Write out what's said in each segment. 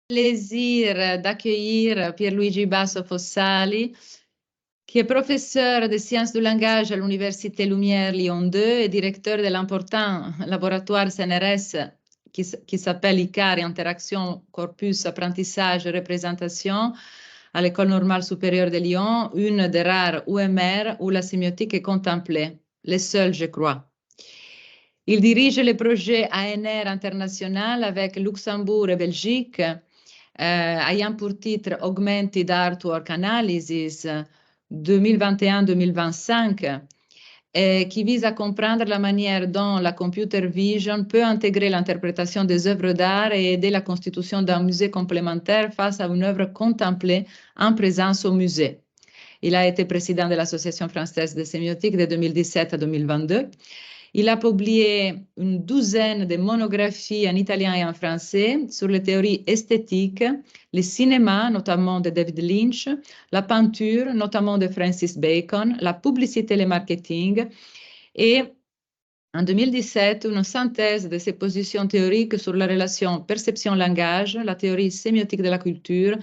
Plaisir d'accueillir Pierluigi Basso Fossali, qui est professeur de sciences du langage à l'Université Lumière Lyon 2 et directeur de l'important laboratoire CNRS qui s'appelle ICAR, Interaction, Corpus, Apprentissage et Représentation, à l'École normale supérieure de Lyon, une des rares UMR où la sémiotique est contemplée, les seuls, je crois. Il dirige le projet ANR international avec Luxembourg et Belgique, ayant pour titre Augmented Artwork Analysis 2021-2025, qui vise à comprendre la manière dont la computer vision peut intégrer l'interprétation des œuvres d'art et aider la constitution d'un musée complémentaire face à une œuvre contemplée en présence au musée. Il a été président de l'Association française de sémiotique de 2017 à 2022. Il a publié une douzaine de monographies en italien et en français sur les théories esthétiques, le cinéma, notamment de David Lynch, la peinture, notamment de Francis Bacon, la publicité et le marketing, et en 2017, une synthèse de ses positions théoriques sur la relation perception-langage, la théorie sémiotique de la culture,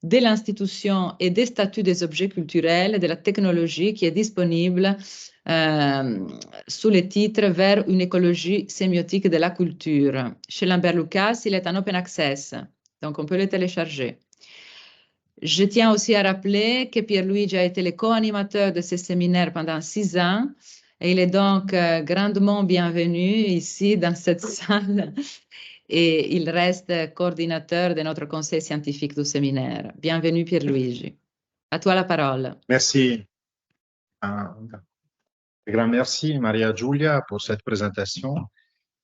de l'institution et des statuts des objets culturels et de la technologie qui est disponible sous le titre Vers une écologie sémiotique de la culture. Chez Lambert Lucas, il est en open access, donc on peut le télécharger. Je tiens aussi à rappeler que Pierluigi a été le co-animateur de ce séminaire pendant 6 ans et il est donc grandement bienvenu ici dans cette salle et il reste coordinateur de notre conseil scientifique du séminaire. Bienvenue Pierluigi. À toi la parole. Merci. Un grand merci Maria Giulia pour cette présentation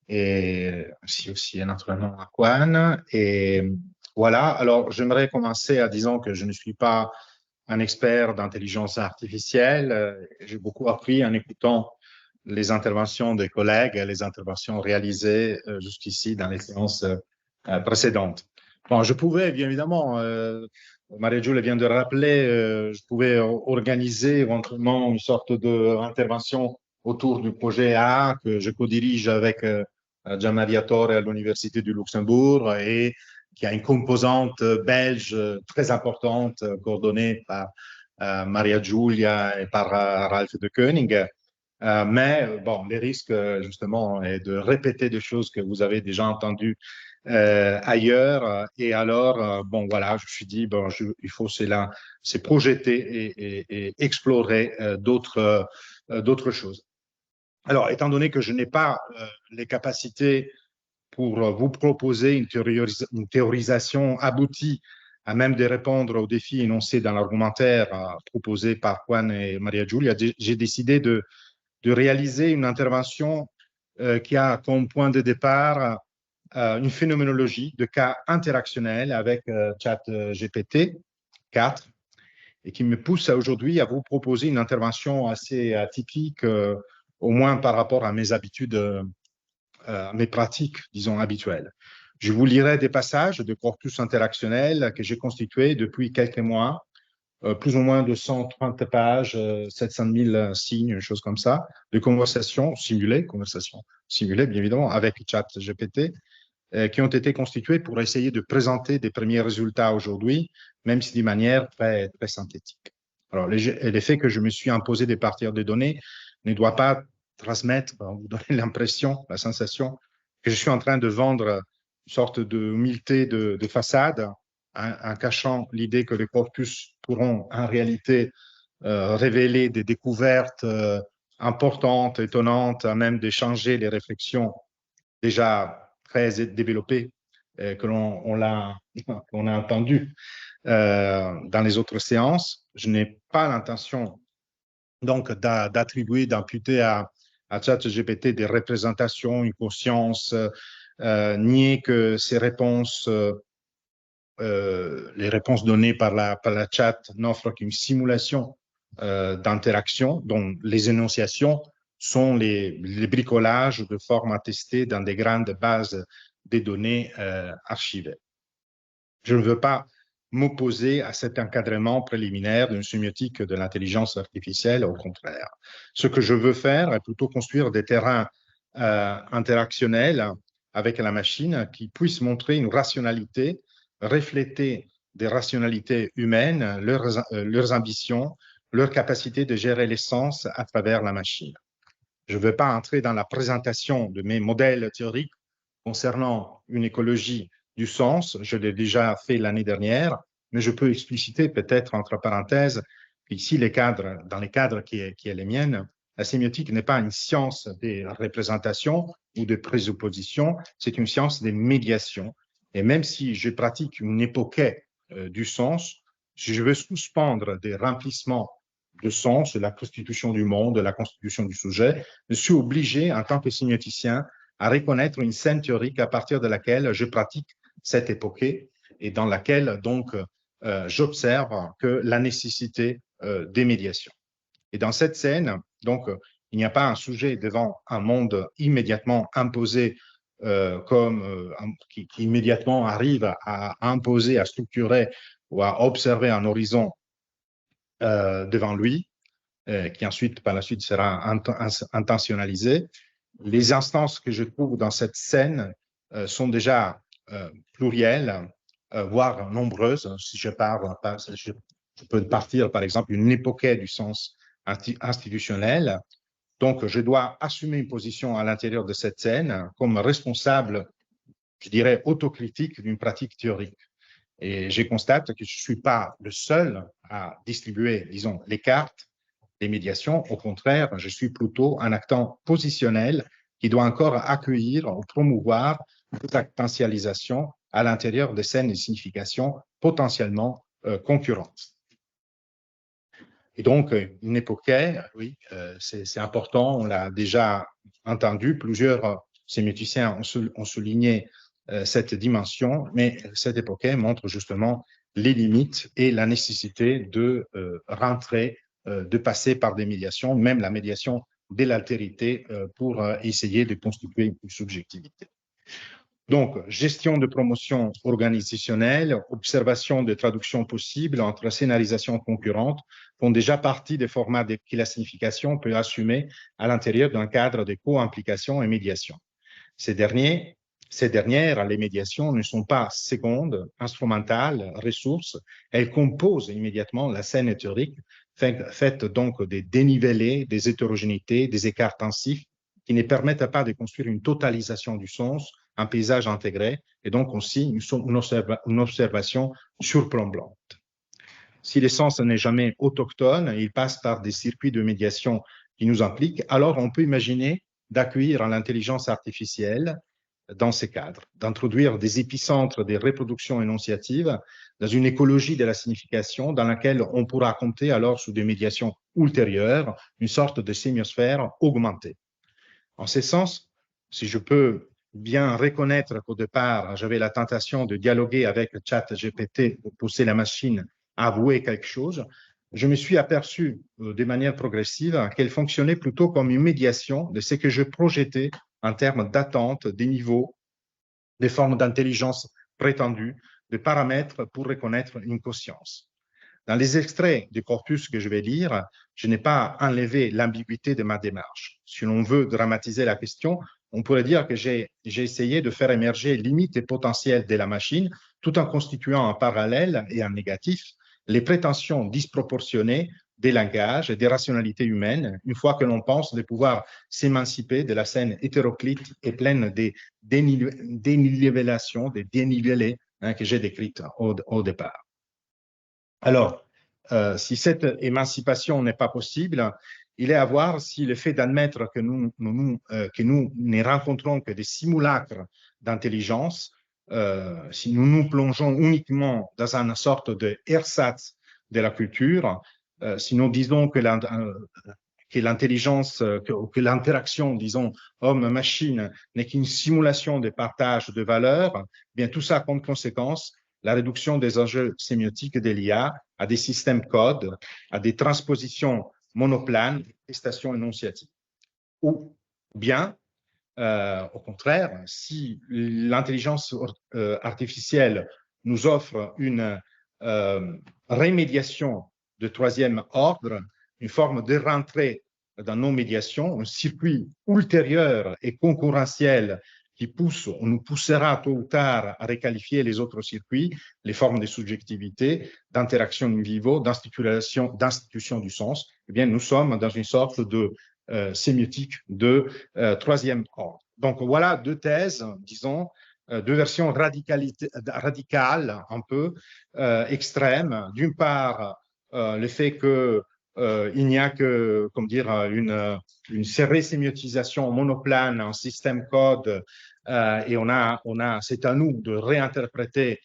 et merci aussi naturellement à Juan. Et voilà, alors j'aimerais commencer en disant que je ne suis pas un expert d'intelligence artificielle. J'ai beaucoup appris en écoutant les interventions des collègues, les interventions réalisées jusqu'ici dans les séances précédentes. Bon, je pouvais bien évidemment, Maria Giulia vient de rappeler, je pouvais organiser éventuellement une sorte d'intervention autour du projet A que je co-dirige avec Gianmaria Torre à l'Université du Luxembourg et qui a une composante belge très importante coordonnée par Maria Giulia et par Ralph de Koenig. Mais bon, les risques justement est de répéter des choses que vous avez déjà entendues ailleurs. Et alors, bon voilà, je me suis dit, bon, il faut c'est projeter et explorer d'autres choses. Alors, étant donné que je n'ai pas les capacités pour vous proposer une théorisation aboutie à même de répondre aux défis énoncés dans l'argumentaire proposé par Juan et Maria Giulia, j'ai décidé de réaliser une intervention qui a comme point de départ une phénoménologie de cas interactionnels avec ChatGPT 4 et qui me pousse aujourd'hui à vous proposer une intervention assez atypique, au moins par rapport à mes habitudes, mes pratiques, disons, habituelles. Je vous lirai des passages de corpus interactionnel que j'ai constitué depuis quelques mois, plus ou moins de 130 pages, 700 000 signes, une chose comme ça, de conversations simulées bien évidemment, avec ChatGPT, qui ont été constituées pour essayer de présenter des premiers résultats aujourd'hui, même si d'une manière très, très synthétique. Alors, l'effet que je me suis imposé de partir des données ne doit pas transmettre, vous donner l'impression, la sensation que je suis en train de vendre une sorte d'humilité de façade, en cachant l'idée que les corpus pourront en réalité révéler des découvertes importantes, étonnantes, à même de changer les réflexions déjà très développées que l'on a entendues dans les autres séances. Je n'ai pas l'intention donc d'attribuer, d'imputer à ChatGPT des représentations, une conscience, nier que ces réponses, les réponses données par la chat n'offrent qu'une simulation d'interaction, dont les énonciations sont les bricolages de formes attestées dans des grandes bases de données archivées. Je ne veux pas m'opposer à cet encadrement préliminaire d'une sémiotique de l'intelligence artificielle, au contraire. Ce que je veux faire est plutôt construire des terrains interactionnels avec la machine qui puissent montrer une rationalité refléter des rationalités humaines, leurs ambitions, leur capacité de gérer les sens à travers la machine. Je ne veux pas entrer dans la présentation de mes modèles théoriques concernant une écologie du sens, je l'ai déjà fait l'année dernière, mais je peux expliciter peut-être entre parenthèses qu'ici, dans les cadres qui est les miennes, la sémiotique n'est pas une science des représentations ou des présuppositions, c'est une science des médiations. Et même si je pratique une époquée du sens, si je veux suspendre des remplissements de sens, la constitution du monde, la constitution du sujet, je suis obligé, en tant que sémioticien, à reconnaître une scène théorique à partir de laquelle je pratique cette époquée et dans laquelle, donc, j'observe que la nécessité des médiations. Et dans cette scène, donc, il n'y a pas un sujet devant un monde immédiatement imposé qui immédiatement arrive à imposer, à structurer ou à observer un horizon devant lui, qui ensuite, par la suite, sera intentionnalisé. Les instances que je trouve dans cette scène sont déjà plurielles, voire nombreuses. Si je parle, je peux partir, par exemple, une époquée du sens institutionnel. Donc, je dois assumer une position à l'intérieur de cette scène comme responsable, je dirais, autocritique d'une pratique théorique. Et je constate que je ne suis pas le seul à distribuer, disons, les cartes des médiations. Au contraire, je suis plutôt un acteur positionnel qui doit encore accueillir ou promouvoir toute potentialisation à l'intérieur de scènes de signification potentiellement concurrentes. Et donc, une époquée, oui, c'est important, on l'a déjà entendu, plusieurs sémioticiens ont souligné cette dimension, mais cette époquée montre justement les limites et la nécessité de rentrer, de passer par des médiations, même la médiation de l'altérité pour essayer de constituer une subjectivité. Donc, gestion de promotion organisationnelle, observation de traduction possible entre scénarisation concurrente font déjà partie des formats que la signification peut assumer à l'intérieur d'un cadre de co-implication et médiation. Ces dernières, les médiations, ne sont pas secondes, instrumentales, ressources. Elles composent immédiatement la scène théorique, faite donc des dénivelés, des hétérogénéités, des écarts tensifs qui ne permettent pas de construire une totalisation du sens, un paysage intégré, et donc aussi une observation surplombante. Si l'essence n'est jamais autochtone, il passe par des circuits de médiation qui nous impliquent, alors on peut imaginer d'accueillir l'intelligence artificielle dans ces cadres, d'introduire des épicentres des reproductions énonciatives dans une écologie de la signification dans laquelle on pourra compter alors sous des médiations ultérieures, une sorte de sémiosphère augmentée. En ce sens, si je peux bien reconnaître qu'au départ, j'avais la tentation de dialoguer avec ChatGPT pour pousser la machine à avouer quelque chose, je me suis aperçu de manière progressive qu'elle fonctionnait plutôt comme une médiation de ce que je projetais en termes d'attente, des niveaux, des formes d'intelligence prétendues, de paramètres pour reconnaître une conscience. Dans les extraits du corpus que je vais lire, je n'ai pas enlevé l'ambiguïté de ma démarche. Si l'on veut dramatiser la question, on pourrait dire que j'ai essayé de faire émerger limites et potentiels de la machine, tout en constituant en parallèle et en négatif les prétentions disproportionnées des langages et des rationalités humaines, une fois que l'on pense de pouvoir s'émanciper de la scène hétéroclite et pleine des dénivellations, des dénivelés que j'ai décrites au départ. Alors, si cette émancipation n'est pas possible, il est à voir si le fait d'admettre que nous ne rencontrons que des simulacres d'intelligence, si nous nous plongeons uniquement dans une sorte de ersatz de la culture, si nous disons que l'intelligence, que l'interaction, disons, homme-machine n'est qu'une simulation de partage de valeurs, bien tout ça a comme conséquence la réduction des enjeux sémiotiques de l'IA à des systèmes codes, à des transpositions monoplanes, prestations énonciatives. Ou bien, au contraire, si l'intelligence artificielle nous offre une remédiation de troisième ordre, une forme de rentrée dans nos médiations, un circuit ultérieur et concurrentiel qui nous poussera tôt ou tard à requalifier les autres circuits, les formes de subjectivité, d'interaction in vivo, d'institution du sens. Eh bien, nous sommes dans une sorte de sémiotique de troisième ordre. Donc, voilà deux thèses, disons, deux versions radicales, un peu extrêmes. D'une part, le fait que il n'y a que, comme dire, une serrée sémiotisation monoplane en système code et c'est à nous de réinterpréter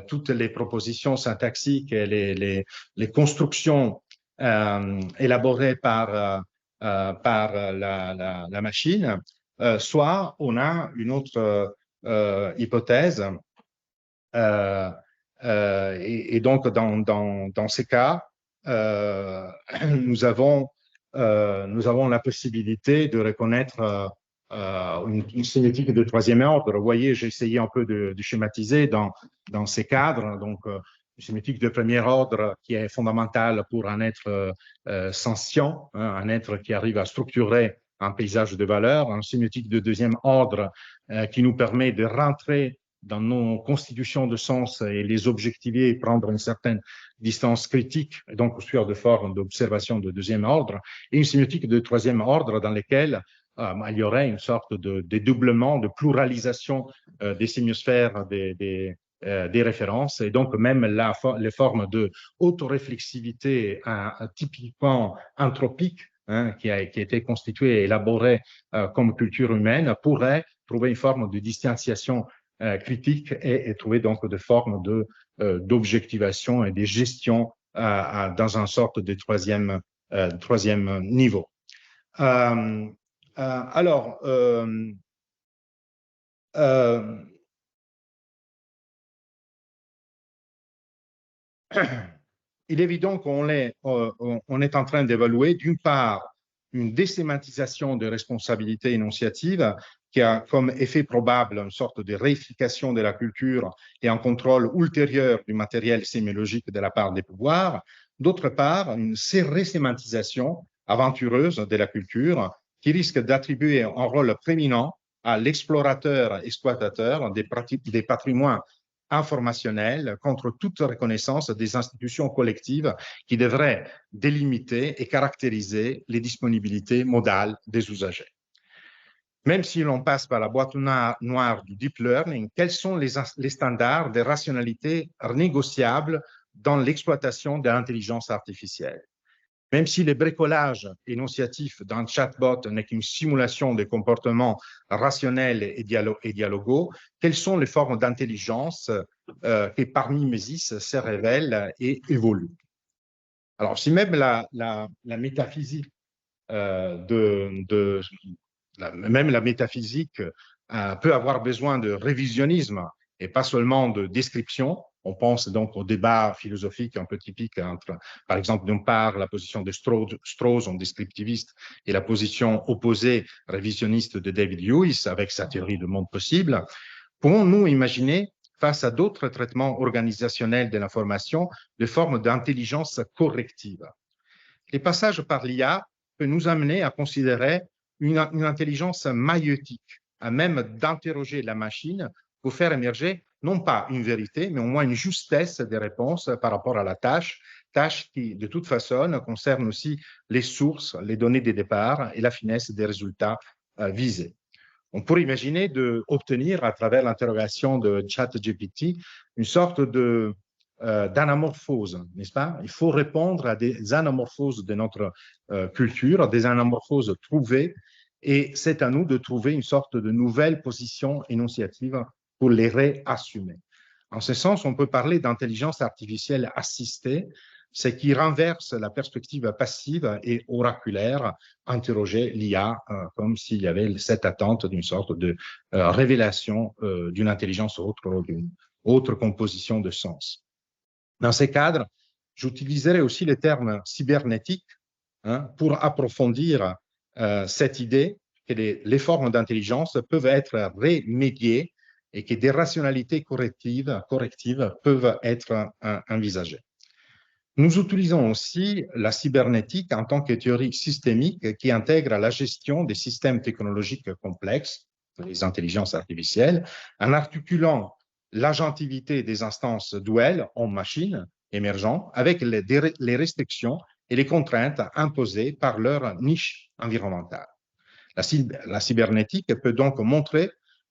toutes les propositions syntaxiques et les constructions élaborées par la machine, soit on a une autre hypothèse et donc dans ces cas, nous avons la possibilité de reconnaître une sémiotique de troisième ordre. Vous voyez, j'ai essayé un peu de schématiser dans ces cadres. Donc, une sémiotique de premier ordre qui est fondamentale pour un être sentient, hein, un être qui arrive à structurer un paysage de valeurs. Une sémiotique de deuxième ordre qui nous permet de rentrer dans nos constitutions de sens et les objectiver et prendre une certaine distance critique, et donc construire des formes d'observation de deuxième ordre, et une sémiotique de troisième ordre dans lesquelles il y aurait une sorte de dédoublement, de pluralisation des sémiosphères des références, et donc même les formes de autoréflexivité typiquement anthropique, hein, qui a été constituée et élaborée comme culture humaine, pourraient trouver une forme de distanciation critique et trouver donc des formes d'objectivation et de gestion dans une sorte de troisième niveau. Alors, il est évident qu'on est en train d'évaluer, d'une part, une désémantisation des responsabilités énonciatives qui a comme effet probable une sorte de réification de la culture et un contrôle ultérieur du matériel sémiologique de la part des pouvoirs. D'autre part, une résémantisation aventureuse de la culture qui risque d'attribuer un rôle prééminent à l'explorateur-exploitateur des patrimoines informationnels contre toute reconnaissance des institutions collectives qui devraient délimiter et caractériser les disponibilités modales des usagers. Même si l'on passe par la boîte noire du deep learning, quels sont les standards de rationalité négociables dans l'exploitation de l'intelligence artificielle? Même si le bricolage énonciatif d'un chatbot n'est qu'une simulation des comportements rationnels et dialogaux, quelles sont les formes d'intelligence qui, parmi Mésis, se révèlent et évoluent? Alors, si même la métaphysique même la métaphysique peut avoir besoin de révisionnisme et pas seulement de description. On pense donc au débat philosophique un peu typique entre, par exemple, d'une part, la position de Strauss en descriptiviste et la position opposée révisionniste de David Lewis avec sa théorie du monde possible. Pouvons-nous imaginer, face à d'autres traitements organisationnels de l'information, des formes d'intelligence corrective? Les passages par l'IA peuvent nous amener à considérer une intelligence maïeutique, à même d'interroger la machine pour faire émerger non pas une vérité, mais au moins une justesse des réponses par rapport à la tâche qui, de toute façon, concerne aussi les sources, les données de départ et la finesse des résultats visés. On pourrait imaginer d'obtenir, à travers l'interrogation de ChatGPT, une sorte d'anamorphose, n'est-ce pas? Il faut répondre à des anamorphoses de notre culture, des anamorphoses trouvées, et c'est à nous de trouver une sorte de nouvelle position énonciative pour les réassumer. En ce sens, on peut parler d'intelligence artificielle assistée, ce qui renverse la perspective passive et oraculaire, interroger l'IA comme s'il y avait cette attente d'une sorte de révélation d'une intelligence autre, d'une autre composition de sens. Dans ces cadres, j'utiliserai aussi le terme cybernétique pour approfondir cette idée que les formes d'intelligence peuvent être remédiées et que des rationalités correctives peuvent être envisagées. Nous utilisons aussi la cybernétique en tant que théorie systémique qui intègre la gestion des systèmes technologiques complexes, les intelligences artificielles, en articulant l'agentivité des instances duelles homme-machine émergents avec les restrictions et les contraintes imposées par leur niche environnementale. La cybernétique peut donc montrer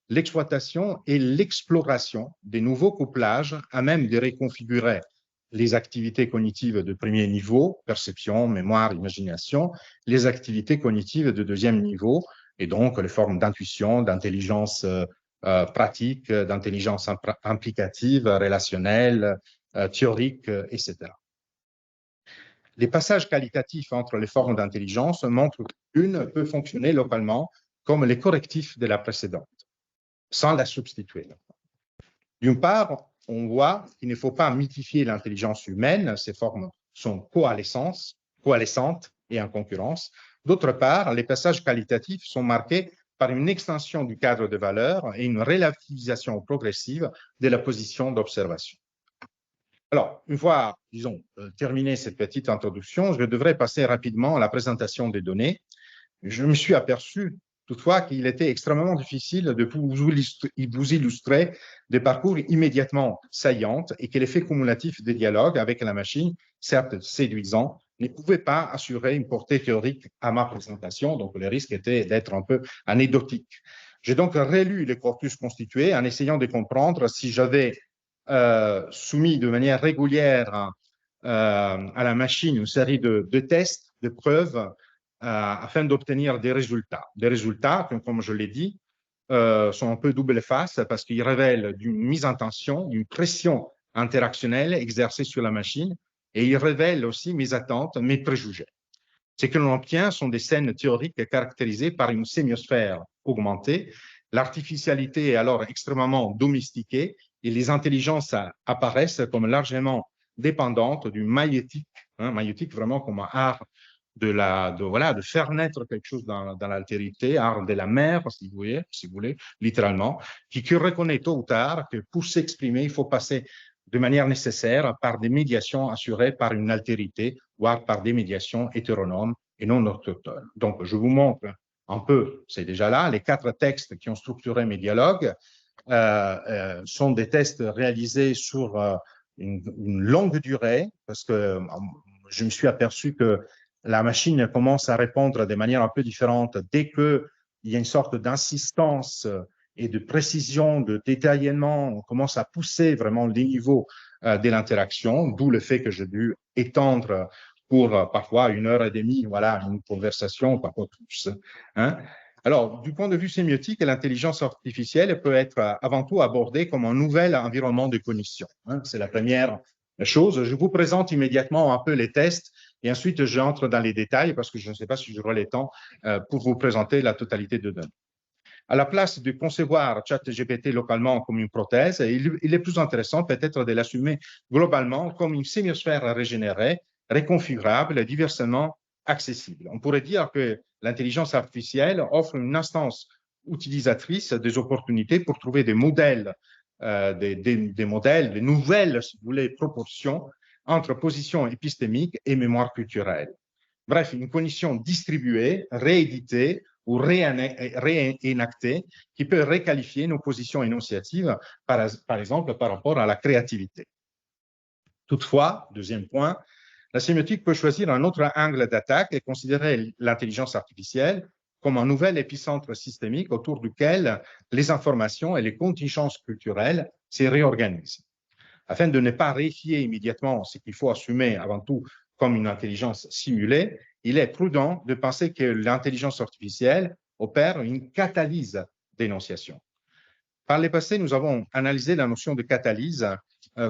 l'exploitation et l'exploration des nouveaux couplages à même de reconfigurer les activités cognitives de premier niveau, perception, mémoire, imagination, les activités cognitives de deuxième niveau, et donc les formes d'intuition, d'intelligence pratique, d'intelligence implicative, relationnelle, théorique, etc. Les passages qualitatifs entre les formes d'intelligence montrent qu'une peut fonctionner localement comme les correctifs de la précédente, sans la substituer. D'une part, on voit qu'il ne faut pas mythifier l'intelligence humaine, ces formes sont coalescentes et en concurrence. D'autre part, les passages qualitatifs sont marqués par une extension du cadre de valeurs et une relativisation progressive de la position d'observation. Alors, une fois, disons, terminé cette petite introduction, je devrais passer rapidement à la présentation des données. Je me suis aperçu, toutefois, qu'il était extrêmement difficile de vous illustrer des parcours immédiatement saillants et que l'effet cumulatif des dialogues avec la machine, certes séduisant, ne pouvait pas assurer une portée théorique à ma présentation, donc le risque était d'être un peu anecdotique. J'ai donc relu les corpus constitués en essayant de comprendre si j'avais soumis de manière régulière à la machine une série de tests, de preuves, afin d'obtenir des résultats qui, comme je l'ai dit, sont un peu double face parce qu'ils révèlent d'une mise en tension, une pression interactionnelle exercée sur la machine, et ils révèlent aussi mes attentes, mes préjugés. Ce que l'on obtient sont des scènes théoriques caractérisées par une sémiosphère augmentée. L'artificialité est alors extrêmement domestiquée et les intelligences apparaissent comme largement dépendantes du maïeutique, maïeutique vraiment comme un art de faire naître quelque chose dans l'altérité, art de la mer, si vous voulez, littéralement, qui reconnaît tôt ou tard que pour s'exprimer, il faut passer de manière nécessaire par des médiations assurées par une altérité, voire par des médiations hétéronomes et non autochtones. Donc, je vous montre un peu, c'est déjà là, les 4 textes qui ont structuré mes dialogues sont des tests réalisés sur une longue durée, parce que je me suis aperçu que la machine commence à répondre de manière un peu différente dès qu'il y a une sorte d'insistance et de précision, de détaillement. On commence à pousser vraiment les niveaux de l'interaction, d'où le fait que j'ai dû étendre pour parfois 1h30, voilà, une conversation, parfois plus. Alors, du point de vue sémiotique, l'intelligence artificielle peut être avant tout abordée comme un nouvel environnement de cognition. C'est la première chose. Je vous présente immédiatement un peu les tests et ensuite j'entre dans les détails parce que je ne sais pas si j'aurai le temps pour vous présenter la totalité de données. À la place de concevoir ChatGPT localement comme une prothèse, il est plus intéressant peut-être de l'assumer globalement comme une sémiosphère régénérée, réconfigurable, diversement accessible. On pourrait dire que l'intelligence artificielle offre une instance utilisatrice des opportunités pour trouver des modèles, des nouvelles, si vous voulez, proportions entre position épistémique et mémoire culturelle. Bref, une cognition distribuée, rééditée ou réénactée qui peut réqualifier nos positions énonciatives, par exemple par rapport à la créativité. Toutefois, deuxième point, la sémiotique peut choisir un autre angle d'attaque et considérer l'intelligence artificielle comme un nouvel épicentre systémique autour duquel les informations et les contingences culturelles se réorganisent. Afin de ne pas réifier immédiatement ce qu'il faut assumer avant tout comme une intelligence simulée, il est prudent de penser que l'intelligence artificielle opère une catalyse d'énonciation. Par le passé, nous avons analysé la notion de catalyse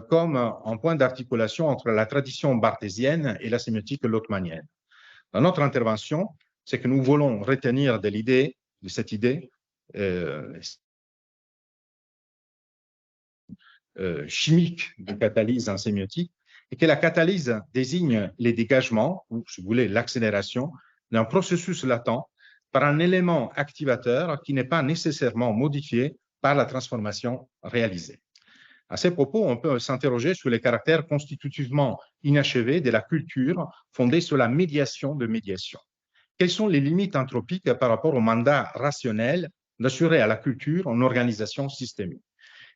comme un point d'articulation entre la tradition barthésienne et la sémiotique lotmanienne. Dans notre intervention, c'est que nous voulons retenir de cette idée chimique de catalyse en sémiotique, et que la catalyse désigne les dégagements, ou si vous voulez l'accélération, d'un processus latent par un élément activateur qui n'est pas nécessairement modifié par la transformation réalisée. À ces propos, on peut s'interroger sur les caractères constitutivement inachevés de la culture fondée sur la médiation de médiation. Quelles sont les limites anthropiques par rapport au mandat rationnel d'assurer à la culture une organisation systémique.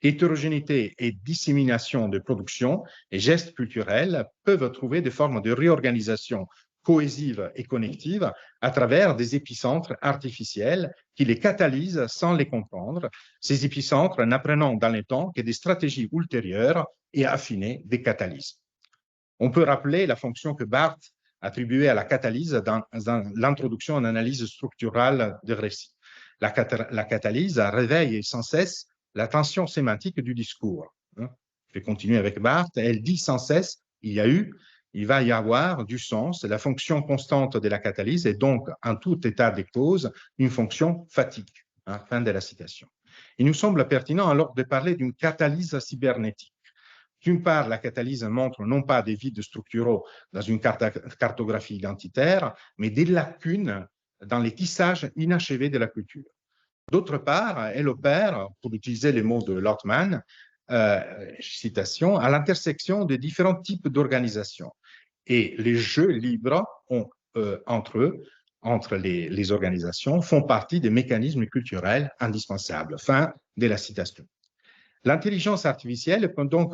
Hétérogénéité et dissémination de production et gestes culturels peuvent trouver des formes de réorganisation cohésive et connective à travers des épicentres artificiels qui les catalysent sans les comprendre, ces épicentres n'apprenant dans le temps que des stratégies ultérieures et affinées des catalyses. On peut rappeler la fonction que Barthes attribuait à la catalyse dans l'introduction en analyse structurale de récit. La catalyse réveille sans cesse la tension sémantique du discours. Je vais continuer avec Barthes. Elle dit sans cesse, il va y avoir du sens. La fonction constante de la catalyse est donc, en tout état des causes, une fonction fatigue. Fin de la citation. Il nous semble pertinent alors de parler d'une catalyse cybernétique. D'une part, la catalyse montre non pas des vides structuraux dans une cartographie identitaire, mais des lacunes dans les tissages inachevés de la culture. D'autre part, elle opère, pour utiliser les mots de Lotman, citation, à l'intersection de différents types d'organisations. Et les jeux libres ont, entre eux, entre les organisations, font partie des mécanismes culturels indispensables. Fin de la citation. L'intelligence artificielle peut donc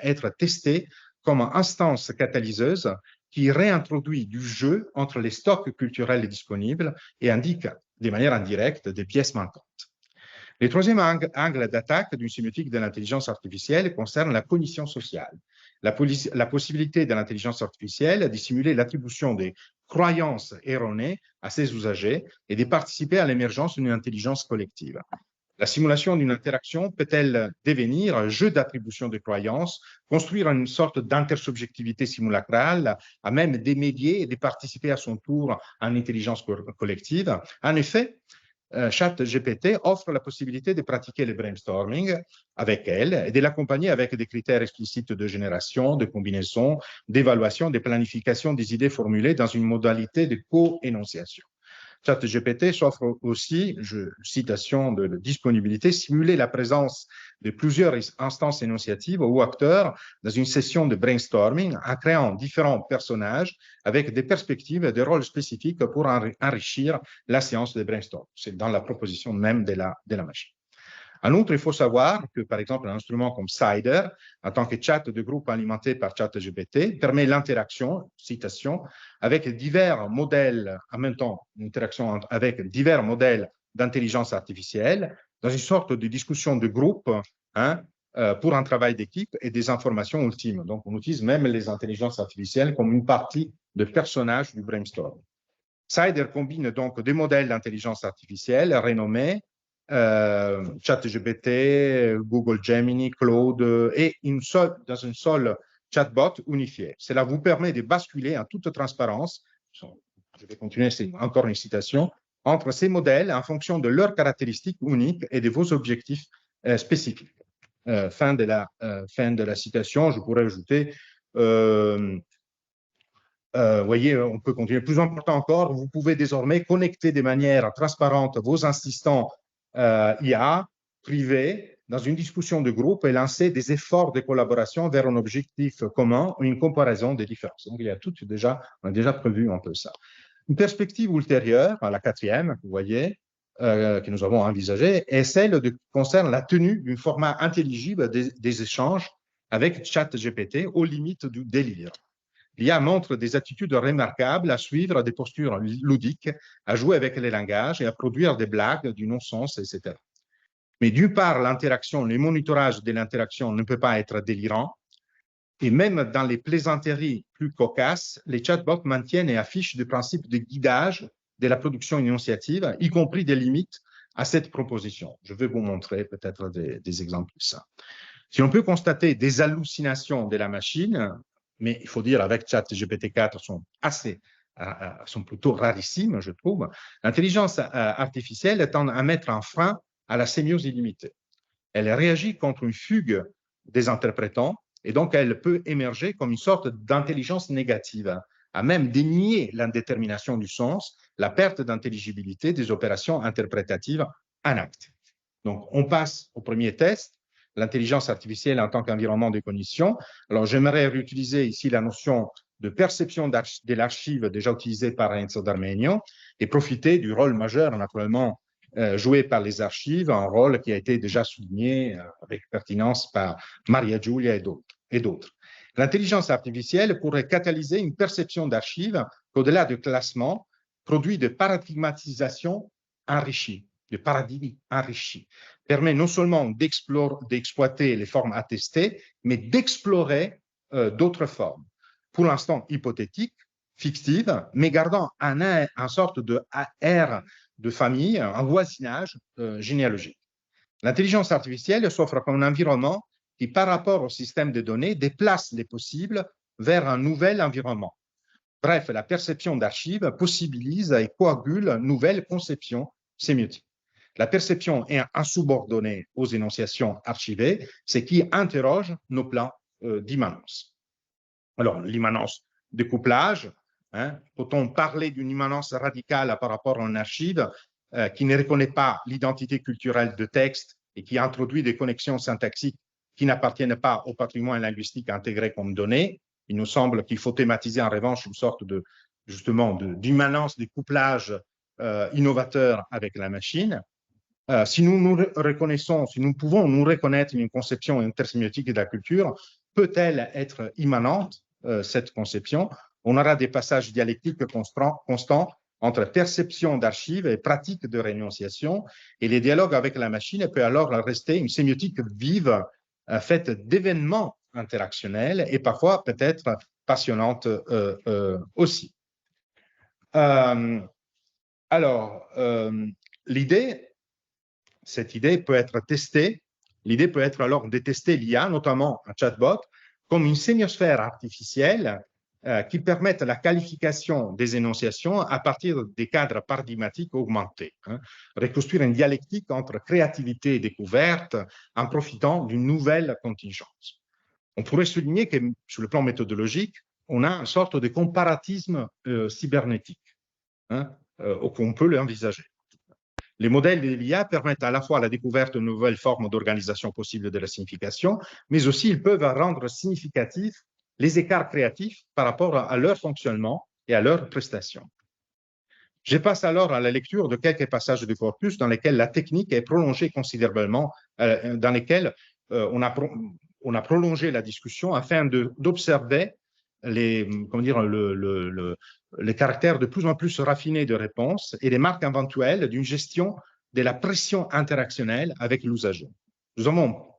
être testée comme instance catalyseuse qui réintroduit du jeu entre les stocks culturels disponibles et indique de manière indirecte des pièces manquantes. Le troisième angle d'attaque d'une sémiotique de l'intelligence artificielle concerne la cognition sociale. La possibilité de l'intelligence artificielle de simuler l'attribution des croyances erronées à ses usagers et de participer à l'émergence d'une intelligence collective. La simulation d'une interaction peut-elle devenir un jeu d'attribution de croyances, construire une sorte d'intersubjectivité simulacrale, à même d'émédier et de participer à son tour à une intelligence collective? En effet, ChatGPT offre la possibilité de pratiquer le brainstorming avec elle et de l'accompagner avec des critères explicites de génération, de combinaison, d'évaluation, de planification des idées formulées dans une modalité de co-énonciation. ChatGPT s'offre aussi, citation de disponibilité, simuler la présence de plusieurs instances énonciatives ou acteurs dans une session de brainstorming en créant différents personnages avec des perspectives et des rôles spécifiques pour enrichir la séance de brainstorming. C'est dans la proposition même de la machine. En outre, il faut savoir que, par exemple, un instrument comme Cider, en tant que chat de groupe alimenté par ChatGPT, permet l'interaction, citation, avec divers modèles, en même temps, l'interaction avec divers modèles d'intelligence artificielle, dans une sorte de discussion de groupe, pour un travail d'équipe et des informations ultimes. Donc, on utilise même les intelligences artificielles comme une partie de personnage du brainstorm. Cider combine donc des modèles d'intelligence artificielle renommés ChatGPT, Google Gemini, Claude, et dans un seul chatbot unifié. Cela vous permet de basculer en toute transparence, je vais continuer, c'est encore une citation, entre ces modèles en fonction de leurs caractéristiques uniques et de vos objectifs spécifiques. Fin de la citation, je pourrais ajouter voyez, on peut continuer. Plus important encore, vous pouvez désormais connecter de manière transparente vos assistants IA privés dans une discussion de groupe et lancer des efforts de collaboration vers un objectif commun ou une comparaison des différences. Donc, on a déjà prévu un peu ça. Une perspective ultérieure, la quatrième, vous voyez, que nous avons envisagée, est celle qui concerne la tenue d'un format intelligible des échanges avec ChatGPT aux limites du délire. L'IA montre des attitudes remarquables à suivre des postures ludiques, à jouer avec les langages et à produire des blagues du non-sens, etc. Mais d'une part, l'interaction, le monitorage de l'interaction ne peut pas être délirant. Et même dans les plaisanteries plus cocasses, les chatbots maintiennent et affichent des principes de guidage de la production initiative, y compris des limites à cette proposition. Je vais vous montrer peut-être des exemples de ça. Si on peut constater des hallucinations de la machine, mais il faut dire avec ChatGPT 4 sont plutôt rarissimes, je trouve. L'intelligence artificielle tend à mettre un frein à la sémiose illimitée. Elle réagit contre une fugue des interprétants et donc elle peut émerger comme une sorte d'intelligence négative, à même dénier l'indétermination du sens, la perte d'intelligibilité des opérations interprétatives en acte. Donc, on passe au premier test. L'intelligence artificielle en tant qu'environnement de cognition. Alors, j'aimerais réutiliser ici la notion de perception de l'archive déjà utilisée par Enzo D'Armenio et profiter du rôle majeur, naturellement, joué par les archives, un rôle qui a été déjà souligné avec pertinence par Maria Giulia et d'autres. L'intelligence artificielle pourrait catalyser une perception d'archives qu'au-delà du classement, produit de paradigmatisation enrichie, de paradigme enrichi, permet non seulement d'exploiter les formes attestées, mais d'explorer d'autres formes, pour l'instant hypothétiques, fictives, mais gardant un sorte de air de famille, un voisinage généalogique. L'intelligence artificielle s'offre comme un environnement qui, par rapport au système de données, déplace les possibles vers un nouvel environnement. Bref, la perception d'archives possibilise et coagule une nouvelle conception sémiotique. La perception est insubordonnée aux énonciations archivées, ce qui interroge nos plans d'immanence. Alors, l'immanence de couplage, peut-on parler d'une immanence radicale par rapport à une archive qui ne reconnaît pas l'identité culturelle de texte et qui introduit des connexions syntaxiques qui n'appartiennent pas au patrimoine linguistique intégré comme données? Il nous semble qu'il faut thématiser en revanche une sorte de, justement, d'immanence, de couplage innovateur avec la machine. Si nous nous reconnaissons, si nous pouvons nous reconnaître une conception intersémiotique de la culture, peut-elle être immanente, cette conception? On aura des passages dialectiques constants entre perception d'archives et pratique de réénonciation, et les dialogues avec la machine peut alors rester une sémiotique vive, faite d'événements interactionnelle et parfois peut-être passionnante aussi. Cette idée peut être testée. L'idée peut être alors de tester l'IA, notamment un chatbot, comme une sémiosphère artificielle qui permette la qualification des énonciations à partir des cadres paradigmatiques augmentés. Reconstruire une dialectique entre créativité et découverte en profitant d'une nouvelle contingence. On pourrait souligner que, sur le plan méthodologique, on a une sorte de comparatisme cybernétique, qu'on peut l'envisager. Les modèles de l'IA permettent à la fois la découverte de nouvelles formes d'organisation possibles de la signification, mais aussi ils peuvent rendre significatifs les écarts créatifs par rapport à leur fonctionnement et à leurs prestations. Je passe alors à la lecture de quelques passages du corpus dans lesquels la technique est prolongée considérablement, dans lesquels on a prolongé la discussion afin d'observer les caractères de plus en plus raffinés de réponses et les marques éventuelles d'une gestion de la pression interactionnelle avec l'usager.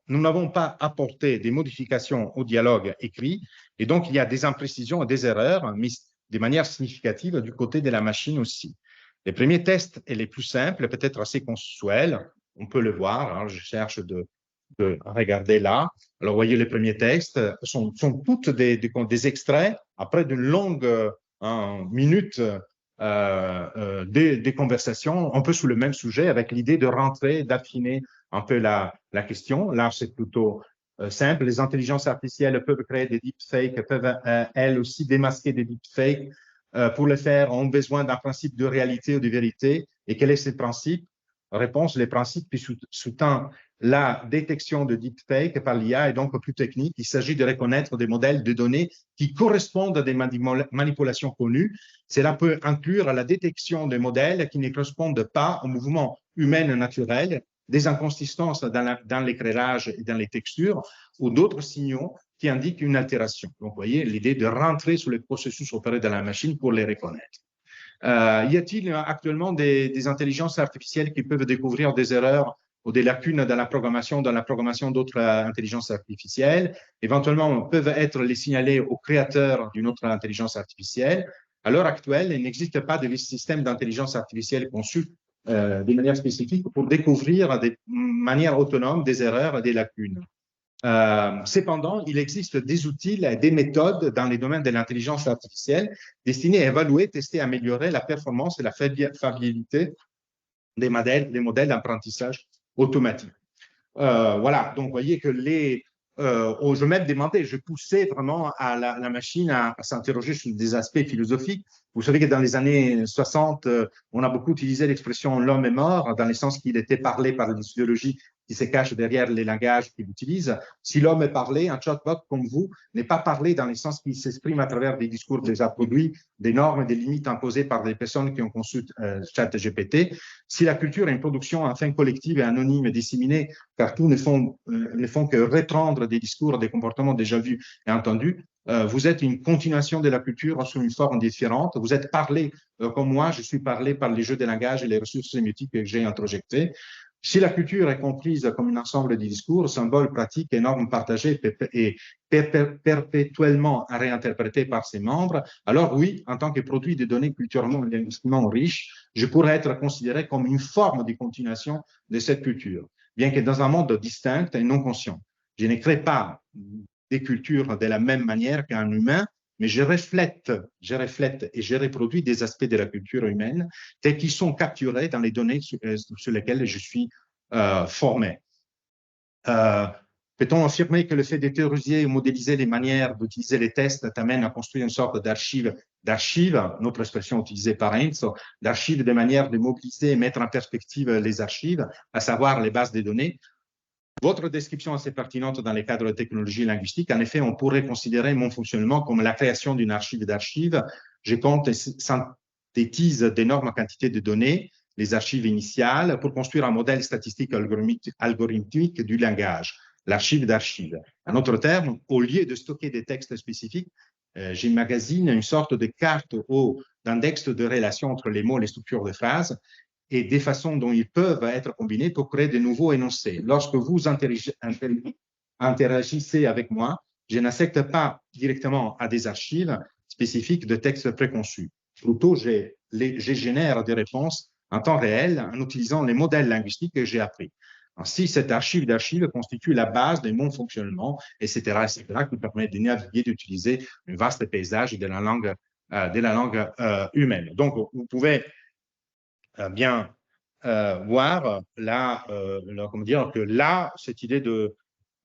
Nous n'avons pas apporté des modifications au dialogue écrit, et donc il y a des imprécisions et des erreurs, mais de manière significative du côté de la machine aussi. Les premiers tests et les plus simples, peut-être assez consensuels, on peut le voir, alors je cherche de regarder là. Alors, vous voyez, les premiers textes sont toutes des extraits après d'une longue minute des conversations, un peu sur le même sujet, avec l'idée de rentrer, d'affiner un peu la question. Là, c'est plutôt simple. Les intelligences artificielles peuvent créer des deepfakes, peuvent elles aussi démasquer des deepfakes. Pour le faire, ont besoin d'un principe de réalité ou de vérité. Et quel est ce principe? Réponse, les principes qui sous-tendent la détection de deepfake par l'IA est donc plus technique. Il s'agit de reconnaître des modèles de données qui correspondent à des manipulations connues. Cela peut inclure la détection des modèles qui ne correspondent pas au mouvement humain naturel, des inconsistances dans l'éclairage et dans les textures, ou d'autres signaux qui indiquent une altération. Donc, vous voyez, l'idée de rentrer sur les processus opérés dans la machine pour les reconnaître. Y a-t-il actuellement des intelligences artificielles qui peuvent découvrir des erreurs ou des lacunes dans la programmation d'autres intelligences artificielles? Éventuellement, peuvent être les signaler au créateur d'une autre intelligence artificielle. À l'heure actuelle, il n'existe pas de système d'intelligence artificielle conçu de manière spécifique pour découvrir de manière autonome des erreurs et des lacunes. Cependant, il existe des outils et des méthodes dans les domaines de l'intelligence artificielle destinés à évaluer, tester, améliorer la performance et la fiabilité des modèles d'apprentissage automatique. Voilà, donc vous voyez que je m'ai demandé, je poussais vraiment à la machine à s'interroger sur des aspects philosophiques. Vous savez que dans les années 60, on a beaucoup utilisé l'expression « l'homme est mort », dans le sens qu'il était parlé par les idéologies qui se cache derrière les langages qu'il utilise. Si l'homme est parlé, un chatbot comme vous n'est pas parlé dans le sens qu'il s'exprime à travers des discours déjà produits, des normes et des limites imposées par des personnes qui ont conçu ChatGPT. Si la culture est une production enfin collective et anonyme et disséminée, car tous ne font que reprendre des discours, des comportements déjà vus et entendus, vous êtes une continuation de la culture sous une forme différente. Vous êtes parlé comme moi, je suis parlé par les jeux de langage et les ressources sémiotiques que j'ai introjectées. Si la culture est comprise comme un ensemble de discours, symboles, pratiques et normes partagées et perpétuellement réinterprétées par ses membres, alors oui, en tant que produit de données culturellement et linguistiquement riches, je pourrais être considéré comme une forme de continuation de cette culture, bien que dans un monde distinct et non conscient. Je ne crée pas des cultures de la même manière qu'un humain, mais je reflète et je reproduis des aspects de la culture humaine tels qu'ils sont capturés dans les données sur lesquelles je suis formé. Peut-on affirmer que le fait de théoriser et modéliser les manières d'utiliser les tests t'amène à construire une sorte d'archive, notre expression utilisée par Enzo, d'archives de manière de mobiliser et mettre en perspective les archives, à savoir les bases de données? Votre description est assez pertinente dans les cadres de technologie linguistique. En effet, on pourrait considérer mon fonctionnement comme la création d'une archive d'archives. Je compte et synthétise d'énormes quantités de données, les archives initiales, pour construire un modèle statistique algorithmique du langage, l'archive d'archives. En d'autres termes, au lieu de stocker des textes spécifiques, j'emmagasine une sorte de carte ou d'index de relation entre les mots et les structures de phrases, et des façons dont ils peuvent être combinés pour créer de nouveaux énoncés. Lorsque vous interagissez avec moi, je n'accède pas directement à des archives spécifiques de textes préconçus. Plutôt, je génère des réponses en temps réel en utilisant les modèles linguistiques que j'ai appris. Ainsi, cette archive d'archives constitue la base de mon fonctionnement, etc., qui permet de naviguer, d'utiliser un vaste paysage de la langue humaine. Donc, vous pouvez bien voir là, comment dire, que là, cette idée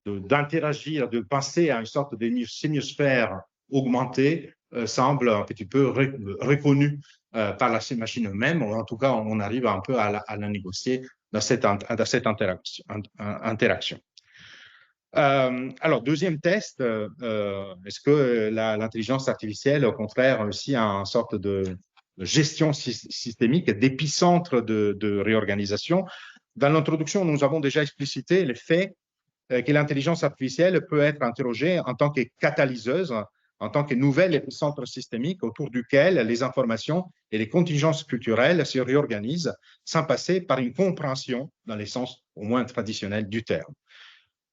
d'interagir, de passer à une sorte de sémiosphère augmentée semble un petit peu reconnue par la machine elle-même. En tout cas, on arrive un peu à la négocier dans cette interaction. Alors, deuxième test, est-ce que l'intelligence artificielle, au contraire, aussi a une sorte de gestion systémique, d'épicentre de réorganisation? Dans l'introduction, nous avons déjà explicité le fait que l'intelligence artificielle peut être interrogée en tant que catalyseuse, en tant que nouvel épicentre systémique autour duquel les informations et les contingences culturelles se réorganisent sans passer par une compréhension dans les sens au moins traditionnel du terme.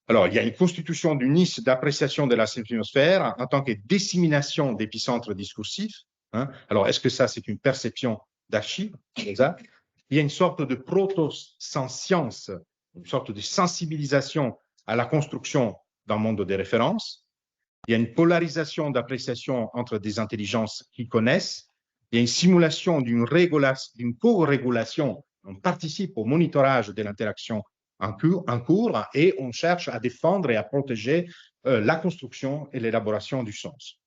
Alors, il y a une constitution d'une niche d'appréciation de la sémiosphère en tant que dissémination d'épicentres discursifs. Hein. Alors, est-ce que ça, c'est une perception d'archives? Exact. Il y a une sorte de proto-science, une sorte de sensibilisation à la construction d'un monde de référence. Il y a une polarisation d'appréciation entre des intelligences qui connaissent. Il y a une simulation d'une co-régulation. On participe au monitorage de l'interaction en cours et on cherche à défendre et à protéger la construction et l'élaboration du sens.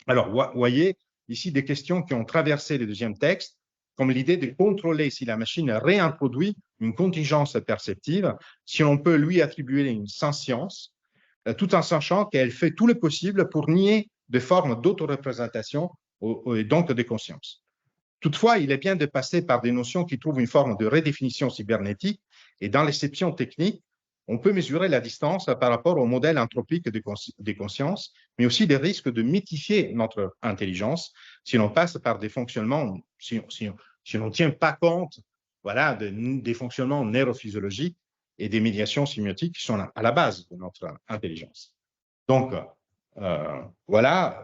Alors, vous voyez ici des questions qui ont traversé le deuxième texte, comme l'idée de contrôler si la machine réintroduit une contingence perceptive, si on peut lui attribuer une sentience, tout en sachant qu'elle fait tout le possible pour nier des formes d'autoreprésentation et donc de conscience. Toutefois, il est bien de passer par des notions qui trouvent une forme de redéfinition cybernétique, et dans l'exception technique, on peut mesurer la distance par rapport au modèle anthropique des consciences, mais aussi des risques de mythifier notre intelligence si l'on passe par des fonctionnements, si on ne tient pas compte voilà, des fonctionnements neurophysiologiques et des médiations sémiotiques qui sont à la base de notre intelligence. Donc, voilà,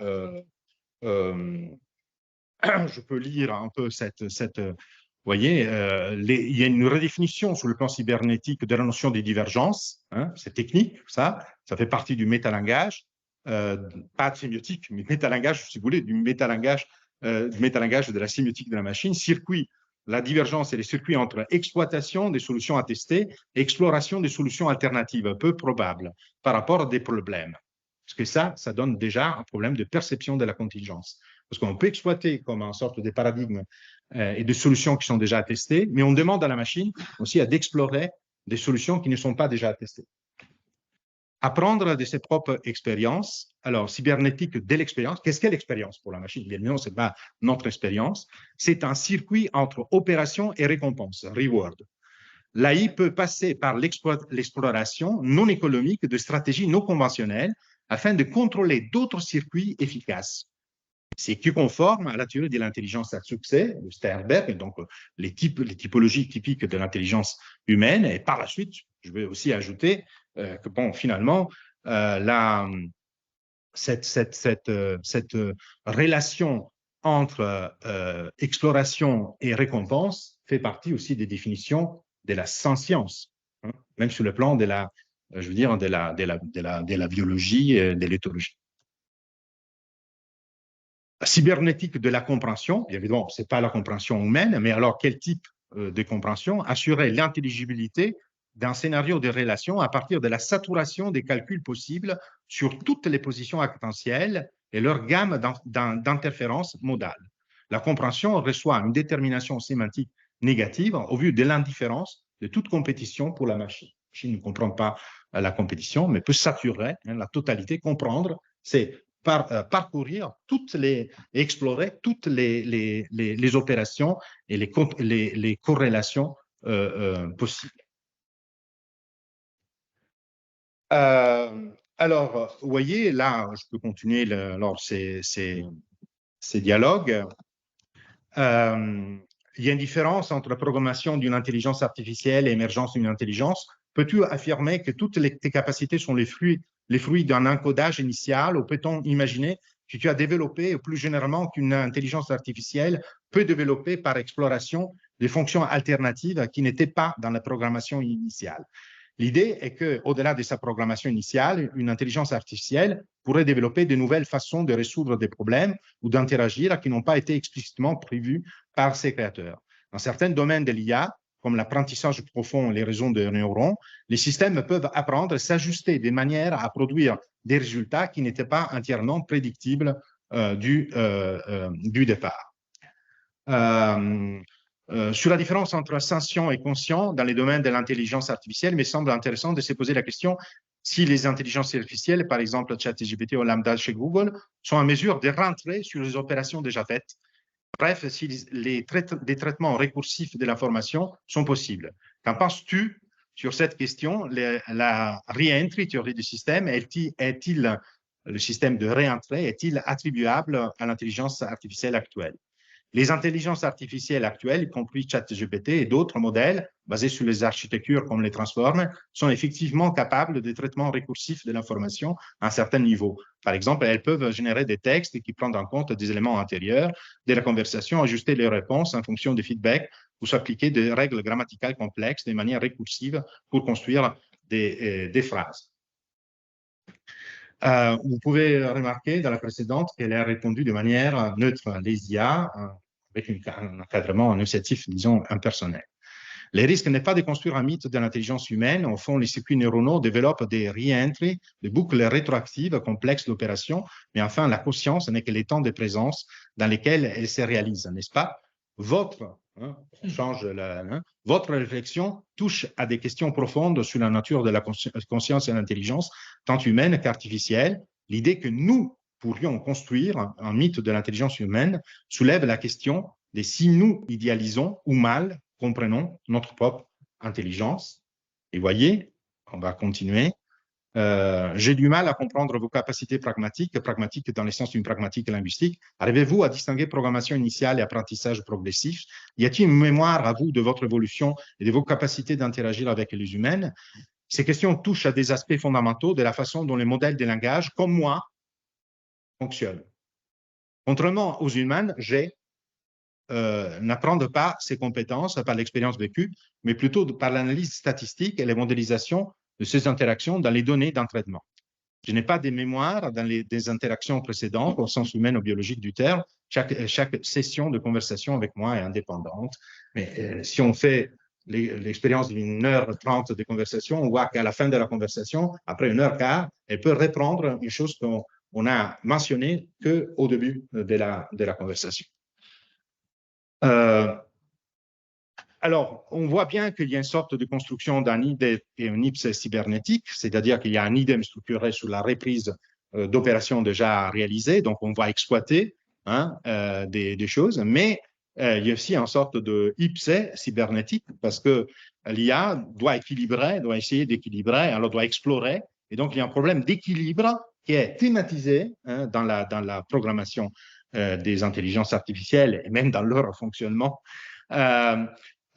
je peux lire un peu cette vous voyez, il y a une redéfinition sur le plan cybernétique de la notion des divergences. Hein, c'est technique, ça fait partie du métalangage, pas de sémiotique, mais métalangage, si vous voulez, du métalangage de la sémiotique de la machine. Circuit, la divergence et les circuits entre exploitation des solutions à tester et exploration des solutions alternatives peu probables par rapport à des problèmes. Parce que ça donne déjà un problème de perception de la contingence. Parce qu'on peut exploiter comme une sorte de paradigme et de solutions qui sont déjà testées, mais on demande à la machine aussi d'explorer des solutions qui ne sont pas déjà testées. Apprendre de ses propres expériences. Alors, cybernétique de l'expérience. Qu'est-ce qu'est l'expérience pour la machine? Bien évidemment, ce n'est pas notre expérience. C'est un circuit entre opération et récompense, reward. L'AI peut passer par l'exploration non économique de stratégies non conventionnelles afin de contrôler d'autres circuits efficaces. C'est qui conforme à la théorie de l'intelligence à succès de Sternberg, donc les typologies typiques de l'intelligence humaine. Et par la suite, je vais aussi ajouter que, bon, finalement, cette relation entre exploration et récompense fait partie aussi des définitions de la science, hein, même sur le plan de la, je veux dire, de la biologie et de l'éthologie. La cybernétique de la compréhension, évidemment, ce n'est pas la compréhension humaine, mais alors quel type de compréhension? Assurer l'intelligibilité d'un scénario de relation à partir de la saturation des calculs possibles sur toutes les positions potentielles et leur gamme d'interférences modales. La compréhension reçoit une détermination sémantique négative au vu de l'indifférence de toute compétition pour la machine. La machine ne comprend pas la compétition, mais peut saturer la totalité. Comprendre, c'est parcourir explorer toutes les opérations et les corrélations possibles. Alors, vous voyez, là, je peux continuer ces dialogues. Il y a une différence entre la programmation d'une intelligence artificielle et l'émergence d'une intelligence. Peux-tu affirmer que toutes tes capacités sont les fruits d'un encodage initial, ou peut-on imaginer que tu as développé, ou plus généralement qu'une intelligence artificielle peut développer par exploration des fonctions alternatives qui n'étaient pas dans la programmation initiale? L'idée est qu'au-delà de sa programmation initiale, une intelligence artificielle pourrait développer de nouvelles façons de résoudre des problèmes ou d'interagir qui n'ont pas été explicitement prévus par ses créateurs. Dans certains domaines de l'IA, comme l'apprentissage profond et les réseaux de neurones, les systèmes peuvent apprendre et s'ajuster de manière à produire des résultats qui n'étaient pas entièrement prédictibles du départ. Sur la différence entre sentient et conscient dans les domaines de l'intelligence artificielle, il me semble intéressant de se poser la question si les intelligences artificielles, par exemple ChatGPT ou Lambda chez Google, sont en mesure de rentrer sur les opérations déjà faites. Bref, si des traitements récursifs de l'information sont possibles. Qu'en penses-tu sur cette question? La re-entry théorie du système, le système de réentrée, est-il attribuable à l'intelligence artificielle actuelle? Les intelligences artificielles actuelles, y compris ChatGPT et d'autres modèles basés sur les architectures comme les transformers, sont effectivement capables de traitement récursif de l'information à un certain niveau. Par exemple, elles peuvent générer des textes qui prennent en compte des éléments antérieurs de la conversation, ajuster les réponses en fonction des feedbacks ou s'appliquer des règles grammaticales complexes de manière récursive pour construire des phrases. Vous pouvez remarquer dans la précédente qu'elle a répondu de manière neutre. Les IA, avec un encadrement initiatif, disons, impersonnel. Le risque n'est pas de construire un mythe de l'intelligence humaine. Au fond, les circuits neuronaux développent des re-entry, des boucles rétroactives complexes d'opération, mais enfin, la conscience n'est que les temps de présence dans lesquels elles se réalisent, n'est-ce pas? Votre réflexion touche à des questions profondes sur la nature de la conscience et l'intelligence, tant humaine qu'artificielle. L'idée que nous pourrions construire un mythe de l'intelligence humaine soulève la question de si nous idéalisons ou mal comprenons notre propre intelligence. Et voyez, on va continuer. J'ai du mal à comprendre vos capacités pragmatiques dans le sens d'une pragmatique linguistique. Arrivez-vous à distinguer programmation initiale et apprentissage progressif? Y a-t-il une mémoire à vous de votre évolution et de vos capacités d'interagir avec les humains? Ces questions touchent à des aspects fondamentaux de la façon dont les modèles de langage, comme moi, fonctionnent. Contrairement aux humains, n'apprennent pas ces compétences par l'expérience vécue, mais plutôt par l'analyse statistique et les modélisations de ces interactions dans les données d'entraînement. Je n'ai pas de mémoire dans des interactions précédentes, au sens humain ou biologique du terme. Chaque session de conversation avec moi est indépendante. Mais si on fait l'expérience d'une heure 30 de conversation, on voit qu'à la fin de la conversation, après 1h15, elle peut reprendre une chose qu'on a mentionnée qu'au début de la conversation. Alors, on voit bien qu'il y a une sorte de construction d'un IDEM et un IPSE cybernétique, c'est-à-dire qu'il y a un IDEM structuré sur la reprise d'opérations déjà réalisées, donc on va exploiter des choses, mais il y a aussi une sorte de IPSE cybernétique parce que l'IA doit équilibrer, doit essayer d'équilibrer, alors doit explorer, et donc il y a un problème d'équilibre qui est thématisé dans la programmation des intelligences artificielles et même dans leur fonctionnement.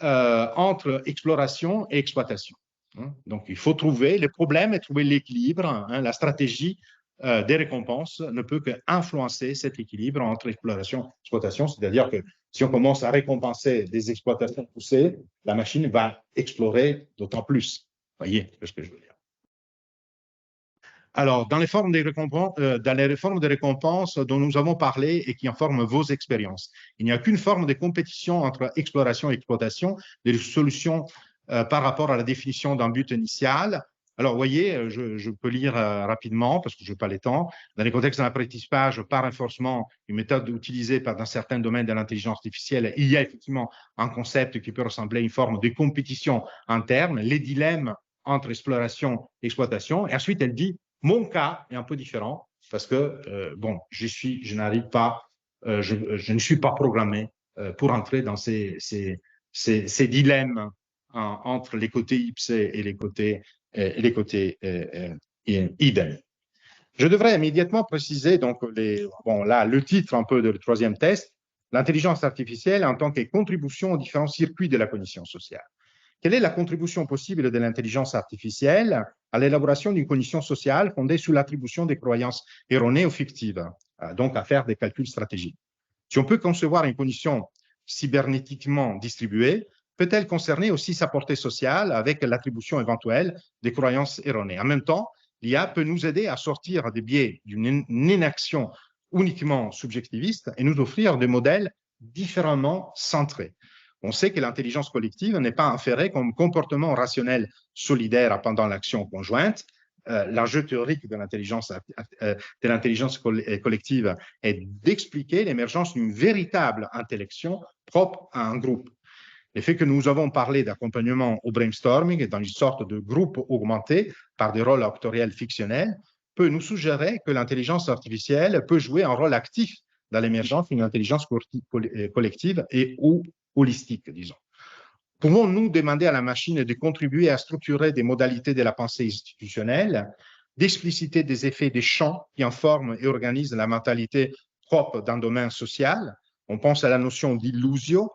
Entre exploration et exploitation. Donc, il faut trouver les problèmes et trouver l'équilibre. La stratégie des récompenses ne peut qu'influencer cet équilibre entre exploration et exploitation. C'est-à-dire que si on commence à récompenser des exploitations poussées, la machine va explorer d'autant plus. Vous voyez ce que je veux dire. Alors, dans les formes des récompenses dont nous avons parlé et qui informent vos expériences, il n'y a qu'une forme de compétition entre exploration et exploitation des solutions par rapport à la définition d'un but initial. Alors, vous voyez, je peux lire rapidement parce que je n'ai pas le temps. Dans les contextes d'un apprentissage par renforcement, une méthode utilisée dans certains domaines de l'intelligence artificielle, il y a effectivement un concept qui peut ressembler à une forme de compétition interne, les dilemmes entre exploration et exploitation. Et ensuite, elle dit, mon cas est un peu différent parce que, bon, je n'arrive pas, je ne suis pas programmé pour entrer dans ces dilemmes entre les côtés IPSE et les côtés IDEM. Je devrais immédiatement préciser donc le titre un peu du troisième test, l'intelligence artificielle en tant que contribution aux différents circuits de la cognition sociale. Quelle est la contribution possible de l'intelligence artificielle à l'élaboration d'une cognition sociale fondée sur l'attribution des croyances erronées ou fictives, donc à faire des calculs stratégiques? Si on peut concevoir une cognition cybernétiquement distribuée, peut-elle concerner aussi sa portée sociale avec l'attribution éventuelle des croyances erronées? En même temps, l'IA peut nous aider à sortir des biais d'une inaction uniquement subjectiviste et nous offrir des modèles différemment centrés. On sait que l'intelligence collective n'est pas inférée comme comportement rationnel solidaire pendant l'action conjointe. L'enjeu théorique de l'intelligence collective est d'expliquer l'émergence d'une véritable intellection propre à un groupe. Le fait que nous avons parlé d'accompagnement au brainstorming et dans une sorte de groupe augmenté par des rôles actoriels fictionnels peut nous suggérer que l'intelligence artificielle peut jouer un rôle actif dans l'émergence d'une intelligence collective et ou holistique, disons. Pouvons-nous demander à la machine de contribuer à structurer des modalités de la pensée institutionnelle, d'expliciter des effets des champs qui informent et organisent la mentalité propre d'un domaine social? On pense à la notion d'illusio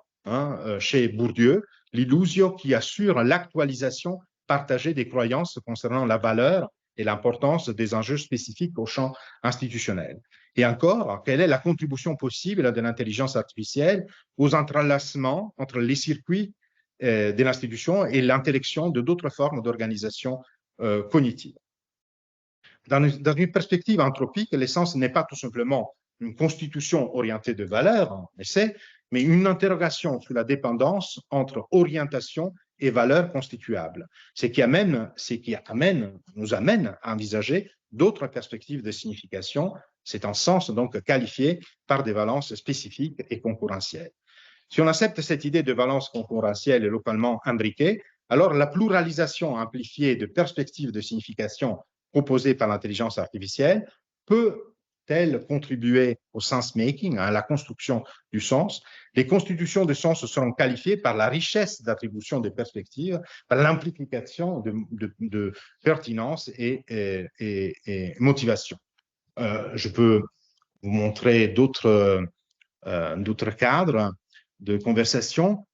chez Bourdieu, l'illusio qui assure l'actualisation partagée des croyances concernant la valeur et l'importance des enjeux spécifiques au champ institutionnel. Et encore, quelle est la contribution possible de l'intelligence artificielle aux entrelacements entre les circuits de l'institution et l'intellection de d'autres formes d'organisation cognitive? Dans une perspective anthropique, l'essence n'est pas tout simplement une constitution orientée de valeurs, mais une interrogation sur la dépendance entre orientation et valeurs constituables, ce qui nous amène à envisager d'autres perspectives de signification. C'est un sens donc qualifié par des valences spécifiques et concurrentielles. Si on accepte cette idée de valence concurrentielle et localement imbriquée, alors la pluralisation amplifiée de perspectives de signification proposées par l'intelligence artificielle peut-elle contribuer au sense-making, à la construction du sens? Les constitutions de sens seront qualifiées par la richesse d'attribution des perspectives, par l'amplification de pertinence et motivation. Je peux vous montrer d'autres cadres de conversation.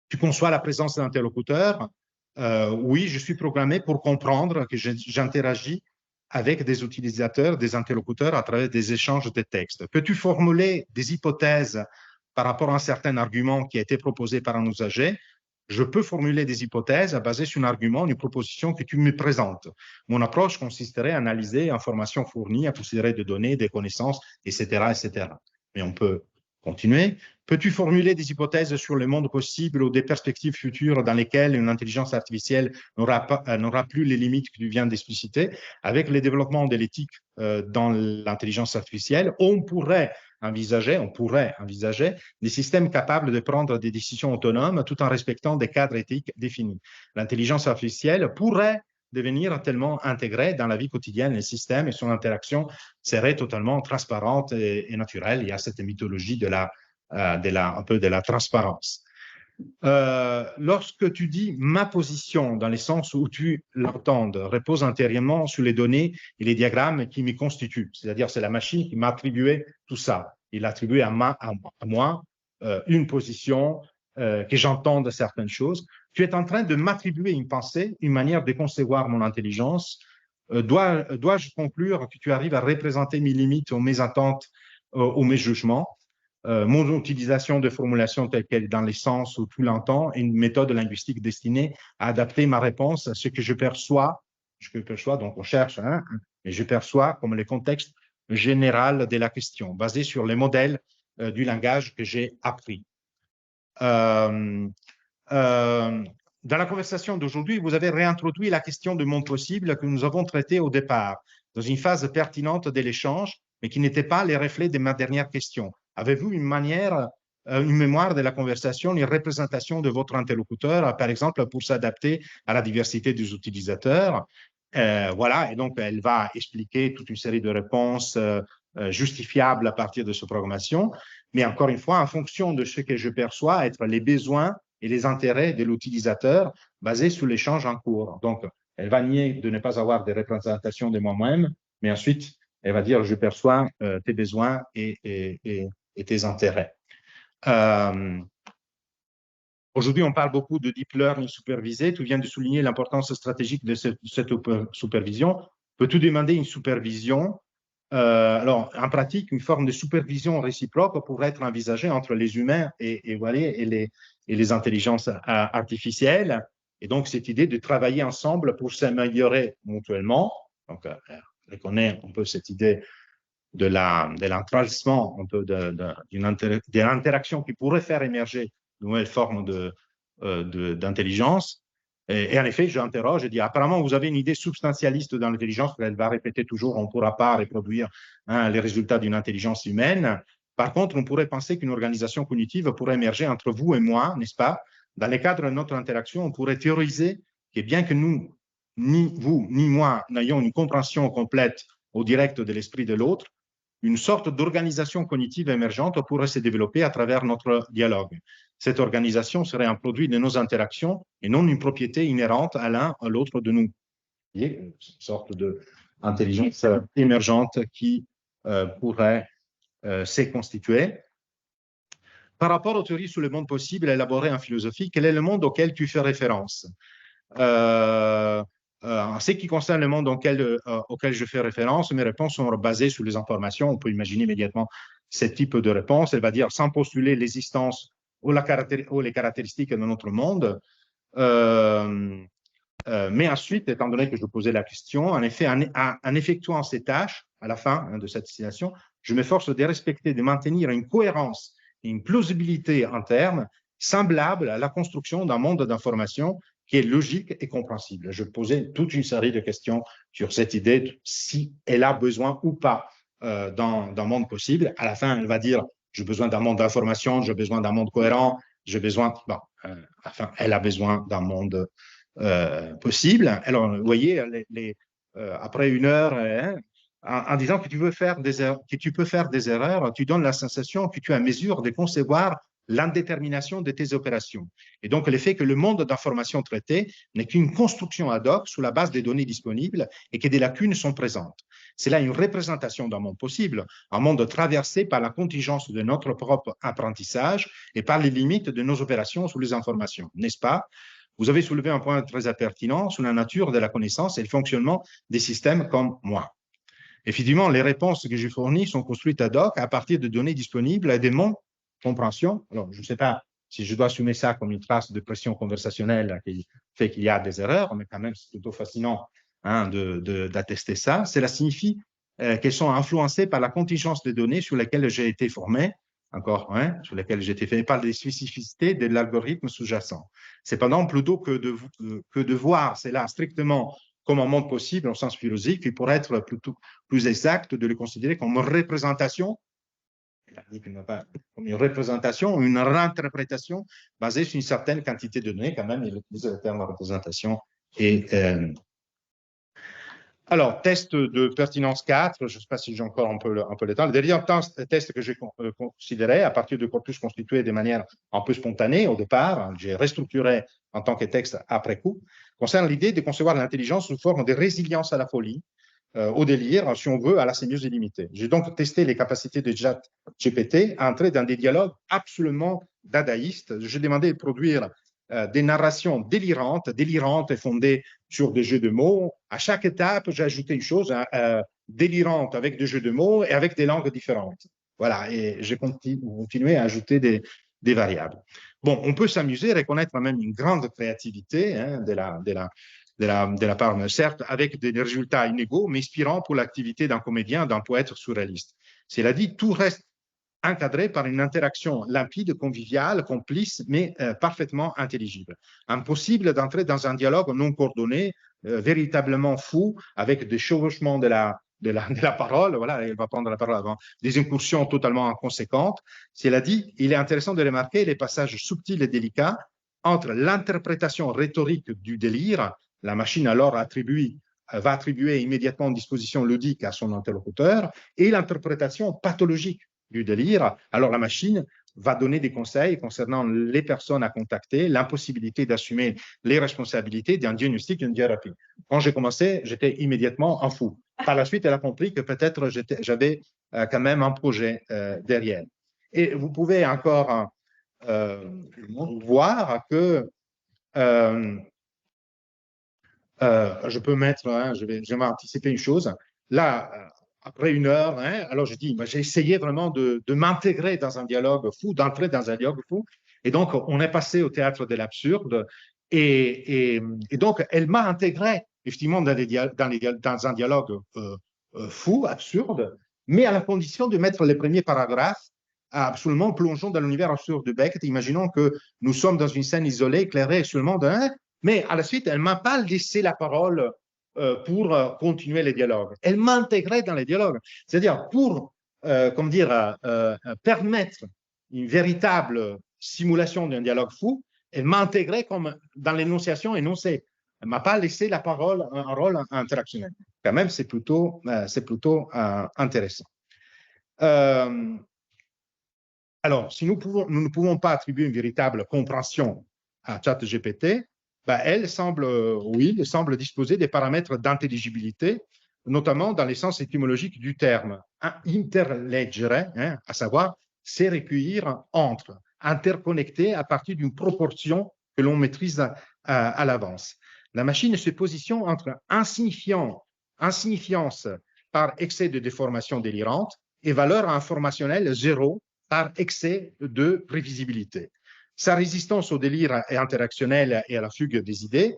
Tu conçois la présence d'un interlocuteur. Oui, je suis programmé pour comprendre que j'interagis avec des utilisateurs, des interlocuteurs à travers des échanges de textes. Peux-tu formuler des hypothèses par rapport à un certain argument qui a été proposé par un usager? Je peux formuler des hypothèses basées sur un argument, une proposition que tu me présentes. Mon approche consisterait à analyser l'information fournie, à considérer des données, des connaissances, etc., etc. Mais on peut Continuer. Peux-tu formuler des hypothèses sur le monde possible ou des perspectives futures dans lesquelles une intelligence artificielle n'aura plus les limites que tu viens d'expliciter? Avec le développement de l'éthique dans l'intelligence artificielle, on pourrait envisager des systèmes capables de prendre des décisions autonomes tout en respectant des cadres éthiques définis. L'intelligence artificielle pourrait devenir tellement intégrée dans la vie quotidienne, les systèmes et son interaction serait totalement transparente et naturelle. Il y a cette mythologie un peu de la transparence. Lorsque tu dis ma position, dans le sens où tu l'entends, repose entièrement sur les données et les diagrammes qui m'y constituent, c'est-à-dire c'est la machine qui m'a attribué tout ça. Il a attribué à moi une position, que j'entende certaines choses. Tu es en train de m'attribuer une pensée, une manière de concevoir mon intelligence. Dois-je conclure que tu arrives à représenter mes limites ou mes attentes ou mes jugements? Mon utilisation de formulation telle qu'elle dans les sens où tu l'entends est une méthode linguistique destinée à adapter ma réponse à ce que je perçois, donc on cherche, mais je perçois comme le contexte général de la question, basé sur les modèles du langage que j'ai appris. Dans la conversation d'aujourd'hui, vous avez réintroduit la question du monde possible que nous avons traité au départ, dans une phase pertinente de l'échange, mais qui n'était pas le reflet de ma dernière question. Avez-vous une mémoire de la conversation, une représentation de votre interlocuteur, par exemple, pour s'adapter à la diversité des utilisateurs? Voilà, et donc elle va expliquer toute une série de réponses justifiables à partir de cette programmation, mais encore une fois, en fonction de ce que je perçois être les besoins et les intérêts de l'utilisateur basés sur l'échange en cours. Donc, elle va nier de ne pas avoir des représentations de moi-même, mais ensuite, elle va dire, je perçois tes besoins et tes intérêts. Aujourd'hui, on parle beaucoup de deep learning supervisé. Tu viens de souligner l'importance stratégique de cette supervision. Peux-tu demander une supervision? Alors, en pratique, une forme de supervision réciproque pourrait être envisagée entre les humains et les intelligences artificielles. Et donc, cette idée de travailler ensemble pour s'améliorer mutuellement. Donc, on connaît un peu cette idée de l'entrelacement, un peu de l'interaction qui pourrait faire émerger de nouvelles formes d'intelligence. Et en effet, j'interroge, je dis, apparemment, vous avez une idée substantialiste dans l'intelligence, elle va répéter toujours, on ne pourra pas reproduire les résultats d'une intelligence humaine. Par contre, on pourrait penser qu'une organisation cognitive pourrait émerger entre vous et moi, n'est-ce pas? Dans le cadre de notre interaction, on pourrait théoriser que bien que nous, ni vous, ni moi, n'ayons une compréhension complète au direct de l'esprit de l'autre, une sorte d'organisation cognitive émergente pourrait se développer à travers notre dialogue. Cette organisation serait un produit de nos interactions et non une propriété inhérente à l'un à l'autre de nous. Il y a une sorte d'intelligence émergente qui pourrait se constituer. Par rapport aux théories sur le monde possible élaborées en philosophie, quel est le monde auquel tu fais référence? En ce qui concerne le monde auquel je fais référence, mes réponses sont basées sur les informations. On peut imaginer immédiatement ce type de réponse. Elle va dire sans postuler l'existence ou les caractéristiques de notre monde. Mais ensuite, étant donné que je posais la question, en effet, en effectuant ces tâches, à la fin de cette citation, je m'efforce de respecter, de maintenir une cohérence et une plausibilité interne semblable à la construction d'un monde d'information qui est logique et compréhensible. Je posais toute une série de questions sur cette idée de si elle a besoin ou pas d'un monde possible. À la fin, elle va dire j'ai besoin d'un monde d'information, j'ai besoin d'un monde cohérent, j'ai besoin. Bon, enfin, elle a besoin d'un monde possible. Alors, vous voyez, après une heure, en disant que tu peux faire des erreurs, tu donnes la sensation que tu es à mesure de concevoir l'indétermination de tes opérations. Et donc, le fait que le monde d'information traité n'est qu'une construction ad hoc sur la base des données disponibles et que des lacunes sont présentes. C'est là une représentation d'un monde possible, un monde traversé par la contingence de notre propre apprentissage et par les limites de nos opérations sur les informations, n'est-ce pas? Vous avez soulevé un point très pertinent sur la nature de la connaissance et le fonctionnement des systèmes comme moi. Effectivement, les réponses que j'ai fournies sont construites ad hoc à partir de données disponibles et de mon compréhension. Alors, je ne sais pas si je dois assumer ça comme une trace de pression conversationnelle qui fait qu'il y a des erreurs, mais quand même, c'est plutôt fascinant d'attester ça. Cela signifie qu'elles sont influencées par la contingence des données sur lesquelles j'ai été formé encore, hein, sur lesquels j'étais fait, par des spécificités de l'algorithme sous-jacent. Cependant, plutôt que de voir cela strictement comme un monde possible au sens philosophique, il pourrait être plutôt plus exact de le considérer comme une représentation, comme une représentation, une réinterprétation basée sur une certaine quantité de données, quand même, il utilise le terme représentation. Et alors, test de pertinence 4, je ne sais pas si j'ai encore un peu le temps. Le dernier test que j'ai considéré à partir de corpus constitué de manière un peu spontanée au départ, j'ai restructuré en tant que texte après coup, concerne l'idée de concevoir l'intelligence sous forme de résilience à la folie, au délire, si on veut, à la sémiose illimitée. J'ai donc testé les capacités de ChatGPT à entrer dans des dialogues absolument dadaïstes. J'ai demandé de produire des narrations délirantes et fondées sur des jeux de mots. À chaque étape, j'ai ajouté une chose délirante avec des jeux de mots et avec des langues différentes. Voilà, et j'ai continué à ajouter des variables. Bon, on peut s'amuser, reconnaître même une grande créativité hein, de la part, certes, avec des résultats inégaux, mais inspirants pour l'activité d'un comédien, d'un poète surréaliste. Cela dit, tout reste encadré par une interaction limpide, conviviale, complice, mais parfaitement intelligible. Impossible d'entrer dans un dialogue non coordonné, véritablement fou, avec des chevauchements de la parole, voilà, elle va prendre la parole avant, des incursions totalement inconséquentes. Cela dit, il est intéressant de remarquer les passages subtils et délicats entre l'interprétation rhétorique du délire, la machine alors va attribuer immédiatement une disposition ludique à son interlocuteur, et l'interprétation pathologique du délire. Alors la machine va donner des conseils concernant les personnes à contacter, l'impossibilité d'assumer les responsabilités d'un diagnostic, d'une thérapie. Quand j'ai commencé, j'étais immédiatement un fou. Par la suite, elle a compris que peut-être j'avais quand même un projet derrière. Et vous pouvez encore voir que je peux mettre, hein, je vais anticiper une chose. Là, après une heure, hein, alors je dis, j'ai essayé vraiment de m'intégrer dans un dialogue fou, d'entrer dans un dialogue fou. Et donc, on est passé au théâtre de l'absurde. Et donc, elle m'a intégré, effectivement, dans un dialogue fou, absurde, mais à la condition de mettre les premiers paragraphes absolument plongeons dans l'univers absurde de Beckett. Imaginons que nous sommes dans une scène isolée, éclairée seulement d'un. Mais à la suite, elle ne m'a pas laissé la parole pour continuer les dialogues. Elle m'a intégré dans les dialogues. C'est-à-dire pour permettre une véritable simulation d'un dialogue fou, elle m'a intégré comme dans l'énonciation énoncée. Elle ne m'a pas laissé la parole, un rôle interactionnel. Quand même, c'est plutôt intéressant. Alors, si nous ne pouvons pas attribuer une véritable compréhension à ChatGPT, elle semble disposer des paramètres d'intelligibilité, notamment dans les sens étymologiques du terme. Interleggere, hein, à savoir, c'est recueillir entre, interconnecter à partir d'une proportion que l'on maîtrise à l'avance. La machine se positionne entre insignifiance par excès de déformation délirante et valeur informationnelle zéro par excès de prévisibilité. Sa résistance au délire interactionnel et à la fugue des idées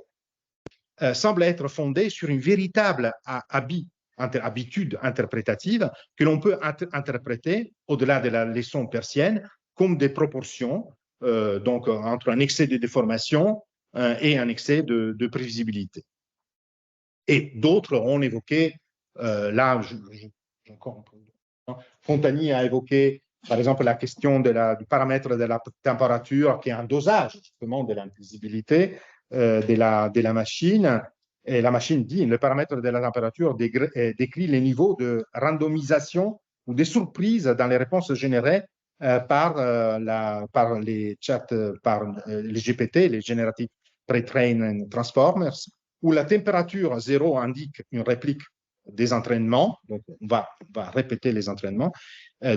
semble être fondée sur une véritable habitude interprétative que l'on peut interpréter au-delà de la leçon persienne comme des proportions, donc entre un excès de déformation et un excès de prévisibilité. Et d'autres ont évoqué, Fontani a évoqué par exemple la question du paramètre de la température qui est un dosage justement de l'invisibilité de la machine. Et la machine dit le paramètre de la température décrit les niveaux de randomisation ou des surprises dans les réponses générées par les GPT, les Generative Pre-trained Transformers, où la température 0 indique une réplique des entraînements, donc on va répéter les entraînements,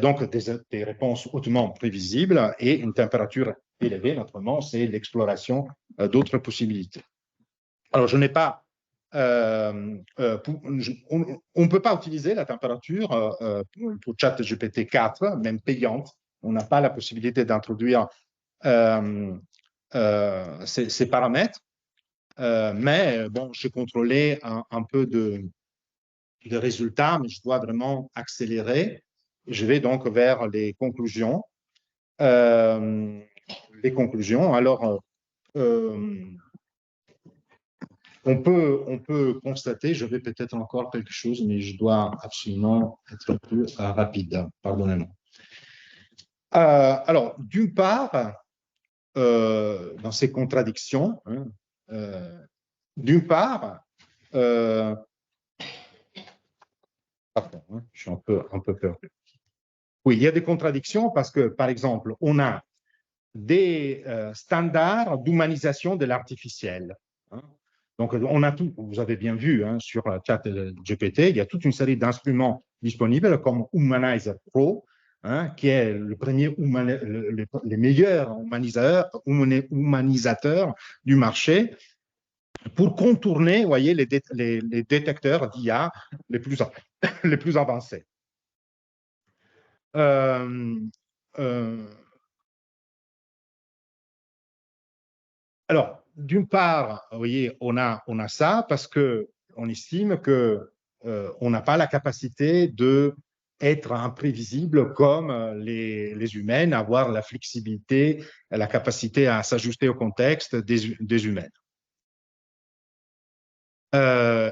donc des réponses hautement prévisibles et une température élevée, naturellement, c'est l'exploration d'autres possibilités. Alors, je n'ai pas, on ne peut pas utiliser la température pour ChatGPT 4, même payante, on n'a pas la possibilité d'introduire ces paramètres, mais bon, j'ai contrôlé un peu de résultats, mais je dois vraiment accélérer. Je vais donc vers les conclusions. les conclusions. Alors, on peut constater, je vais peut-être encore quelque chose, mais je dois absolument être plus rapide. Pardonnez-moi. Alors, d'une part, dans ces contradictions, hein, d'une part, pardon, hein, je suis un peu perdu. Oui, il y a des contradictions parce que, par exemple, on a des standards d'humanisation de l'artificiel. Hein. Donc, on a tout, vous avez bien vu hein, sur ChatGPT, il y a toute une série d'instruments disponibles comme Humanizer Pro, hein, qui est le premier les meilleurs humanisateurs du marché pour contourner, vous voyez, les détecteurs d'IA les plus avancés. Alors, d'une part, vous voyez, on a ça parce qu'on estime qu'on n'a pas la capacité d'être imprévisible comme les humains, avoir la flexibilité, la capacité à s'ajuster au contexte des humains.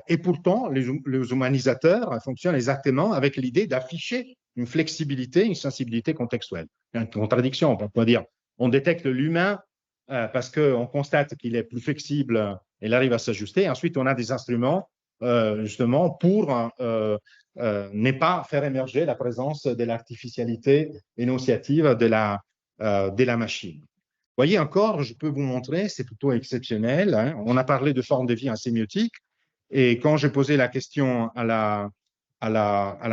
Et pourtant, les humanisateurs fonctionnent exactement avec l'idée d'afficher une flexibilité, une sensibilité contextuelle. Il y a une contradiction, on peut dire. On détecte l'humain parce qu'on constate qu'il est plus flexible, il arrive à s'ajuster. Ensuite, on a des instruments justement pour ne pas faire émerger la présence de l'artificialité énonciative de la machine. Vous voyez encore, je peux vous montrer, c'est plutôt exceptionnel. Hein. On a parlé de forme de vie en sémiotique. Et quand j'ai posé la question à la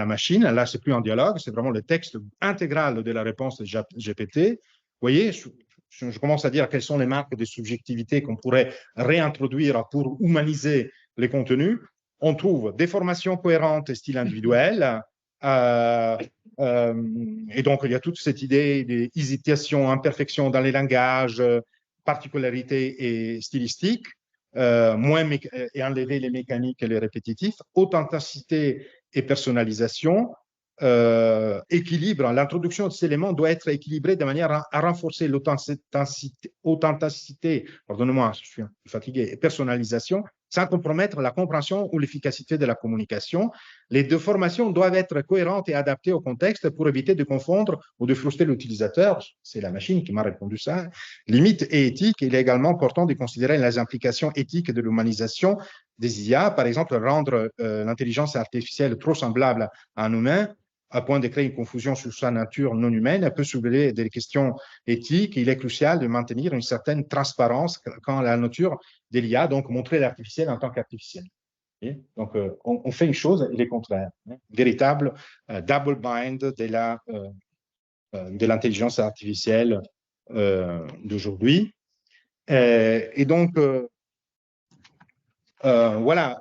machine, là, c'est plus un dialogue, c'est vraiment le texte intégral de la réponse de GPT. Vous voyez, je commence à dire quelles sont les marques de subjectivité qu'on pourrait réintroduire pour humaniser les contenus. On trouve des formations cohérentes et style individuel. Et donc, il y a toute cette idée d'hésitation, imperfection dans les langages, particularités et stylistiques. Et enlever les mécaniques et les répétitifs, authenticité et personnalisation, équilibre. L'introduction de ces éléments doit être équilibrée de manière à renforcer l'authenticité, pardonnez-moi, je suis fatigué, et personnalisation, sans compromettre la compréhension ou l'efficacité de la communication. Les deux formations doivent être cohérentes et adaptées au contexte pour éviter de confondre ou de frustrer l'utilisateur. C'est la machine qui m'a répondu ça. Limite et éthique, il est également important de considérer les implications éthiques de l'humanisation des IA, par exemple, rendre l'intelligence artificielle trop semblable à un humain, à point de créer une confusion sur sa nature non humaine, peut soulever des questions éthiques. Il est crucial de maintenir une certaine transparence quant à la nature de l'IA, donc montrer l'artificiel en tant qu'artificiel. Donc, on fait une chose et le contraire. Hein, véritable double bind de l'intelligence artificielle d'aujourd'hui. Et donc, voilà.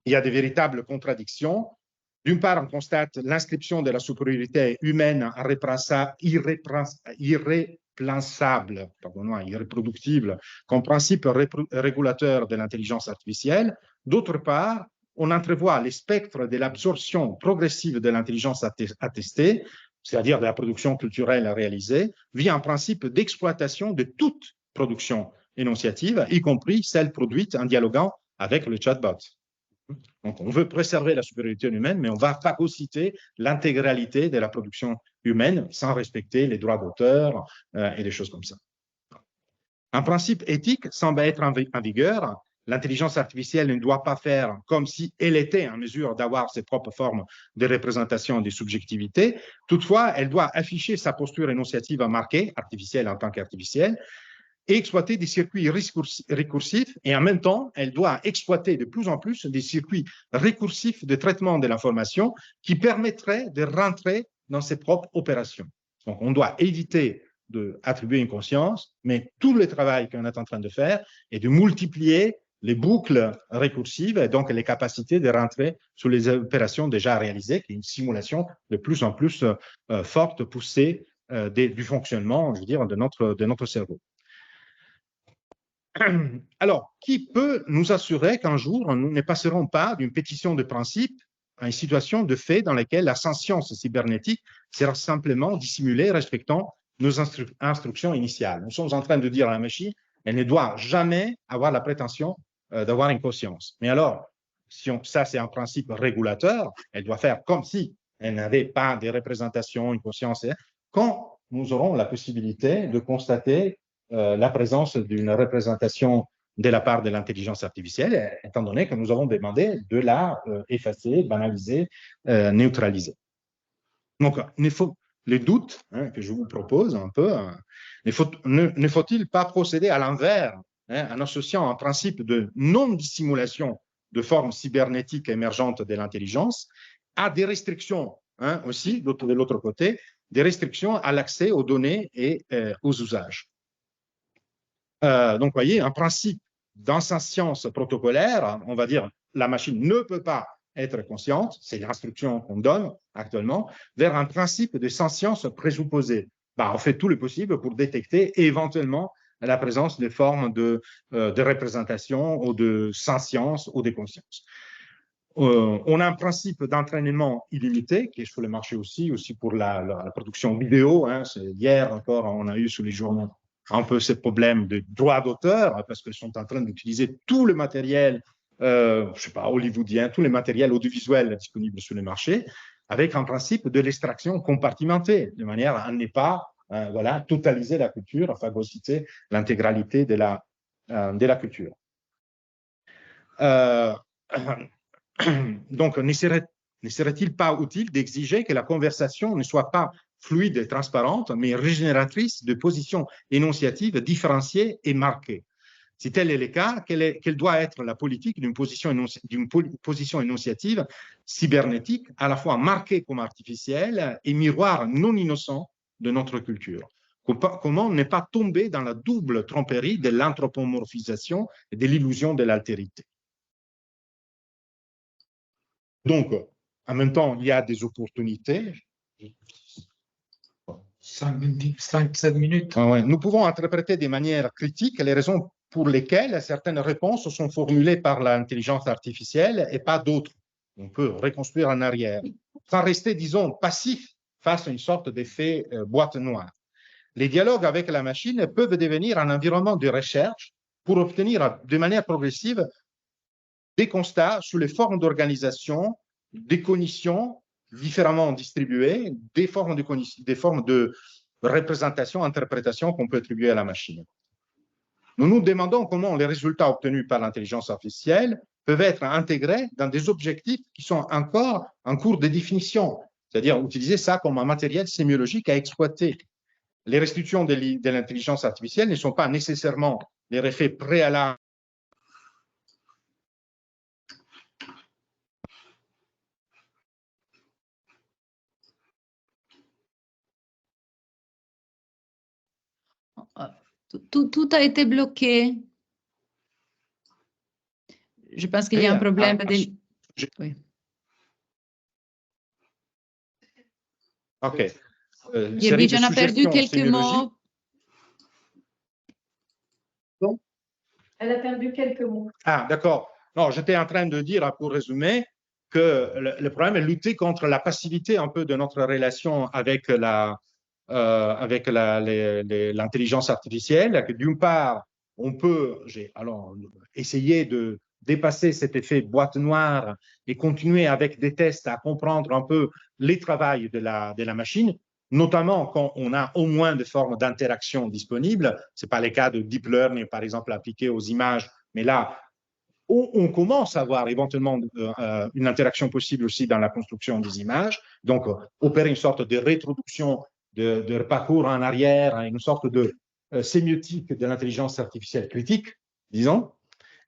Il y a des véritables contradictions. D'une part, on constate l'inscription de la supériorité humaine irréproductible comme principe régulateur de l'intelligence artificielle. D'autre part, on entrevoit les spectres de l'absorption progressive de l'intelligence attestée, c'est-à-dire de la production culturelle réalisée, via un principe d'exploitation de toute production énonciative, y compris celle produite en dialoguant avec le chatbot. Donc, on veut préserver la supériorité humaine, mais on va phagocyter l'intégralité de la production humaine sans respecter les droits d'auteur et des choses comme ça. Un principe éthique semble être en vigueur. L'intelligence artificielle ne doit pas faire comme si elle était en mesure d'avoir ses propres formes de représentation des subjectivités. Toutefois, elle doit afficher sa posture énonciative marquée, artificielle en tant qu'artificielle, et exploiter des circuits récursifs, et en même temps, elle doit exploiter de plus en plus des circuits récursifs de traitement de l'information qui permettraient de rentrer dans ses propres opérations. Donc, on doit éviter d'attribuer une conscience, mais tout le travail qu'on est en train de faire est de multiplier les boucles récursives et donc les capacités de rentrer sur les opérations déjà réalisées, qui est une simulation de plus en plus forte, poussée du fonctionnement, je veux dire, de notre cerveau. Alors, qui peut nous assurer qu'un jour, nous ne passerons pas d'une pétition de principe une situation de fait dans laquelle la sentience cybernétique sera simplement dissimulée respectant nos instructions initiales. Nous sommes en train de dire à la machine, elle ne doit jamais avoir la prétention d'avoir une conscience. Mais alors, ça c'est un principe régulateur, elle doit faire comme si elle n'avait pas de représentation, une conscience. Quand nous aurons la possibilité de constater la présence d'une représentation de la part de l'intelligence artificielle, étant donné que nous avons demandé de la effacer, banaliser, neutraliser. Donc, les doutes que je vous propose un peu, ne faut-il pas procéder à l'envers, en associant un principe de non-dissimulation de formes cybernétiques émergentes de l'intelligence à des restrictions aussi, de l'autre côté, des restrictions à l'accès aux données et aux usages. Donc, vous voyez, un principe d'insentience protocolaire, on va dire la machine ne peut pas être consciente, c'est l'instruction qu'on donne actuellement, vers un principe de sentience présupposée. On fait tout le possible pour détecter éventuellement la présence de formes de représentation ou de sentience ou de conscience. On a un principe d'entraînement illimité qui est sur le marché aussi pour la production vidéo. Hier encore, on a eu sur les journaux un peu ces problèmes de droits d'auteur parce qu'ils sont en train d'utiliser tout le matériel, je ne sais pas, hollywoodien, tout le matériel audiovisuel disponible sur le marché, avec un principe de l'extraction compartimentée, de manière à ne pas totaliser la culture, à phagocyter l'intégralité de la culture. Donc, ne serait-il pas utile d'exiger que la conversation ne soit pas fluide et transparente, mais régénératrice de positions énonciatives différenciées et marquées? Si tel est le cas, quelle doit être la politique d'une position énonciative cybernétique à la fois marquée comme artificielle et miroir non innocent de notre culture? Comment ne pas tomber dans la double tromperie de l'anthropomorphisation et de l'illusion de l'altérité? Donc, en même temps, il y a des opportunités. 5-7 minutes. Nous pouvons interpréter de manière critique les raisons pour lesquelles certaines réponses sont formulées par l'intelligence artificielle et pas d'autres. On peut reconstruire en arrière, sans rester, disons, passif face à une sorte d'effet boîte noire. Les dialogues avec la machine peuvent devenir un environnement de recherche pour obtenir de manière progressive des constats sur les formes d'organisation, des cognitions différemment distribuées, des formes de représentation, interprétation qu'on peut attribuer à la machine. Nous nous demandons comment les résultats obtenus par l'intelligence artificielle peuvent être intégrés dans des objectifs qui sont encore en cours de définition, c'est-à-dire utiliser ça comme un matériel sémiologique à exploiter. Les restrictions de l'intelligence artificielle ne sont pas nécessairement les effets préalables Tout a été bloqué. Je pense qu'il y a un problème. Oui. OK. J'en ai perdu quelques mots. Elle a perdu quelques mots. Ah, d'accord. Non, j'étais en train de dire, pour résumer, que le problème est lutter contre la passivité un peu de notre relation avec l'intelligence artificielle, que d'une part, on peut essayer de dépasser cet effet boîte noire et continuer avec des tests à comprendre un peu les travails de la machine, notamment quand on a au moins des formes d'interaction disponibles. Ce n'est pas le cas de deep learning, par exemple, appliqué aux images, mais là, on commence à avoir éventuellement une interaction possible aussi dans la construction des images, donc opérer une sorte de réintroduction de parcours en arrière, une sorte de sémiotique de l'intelligence artificielle critique, disons,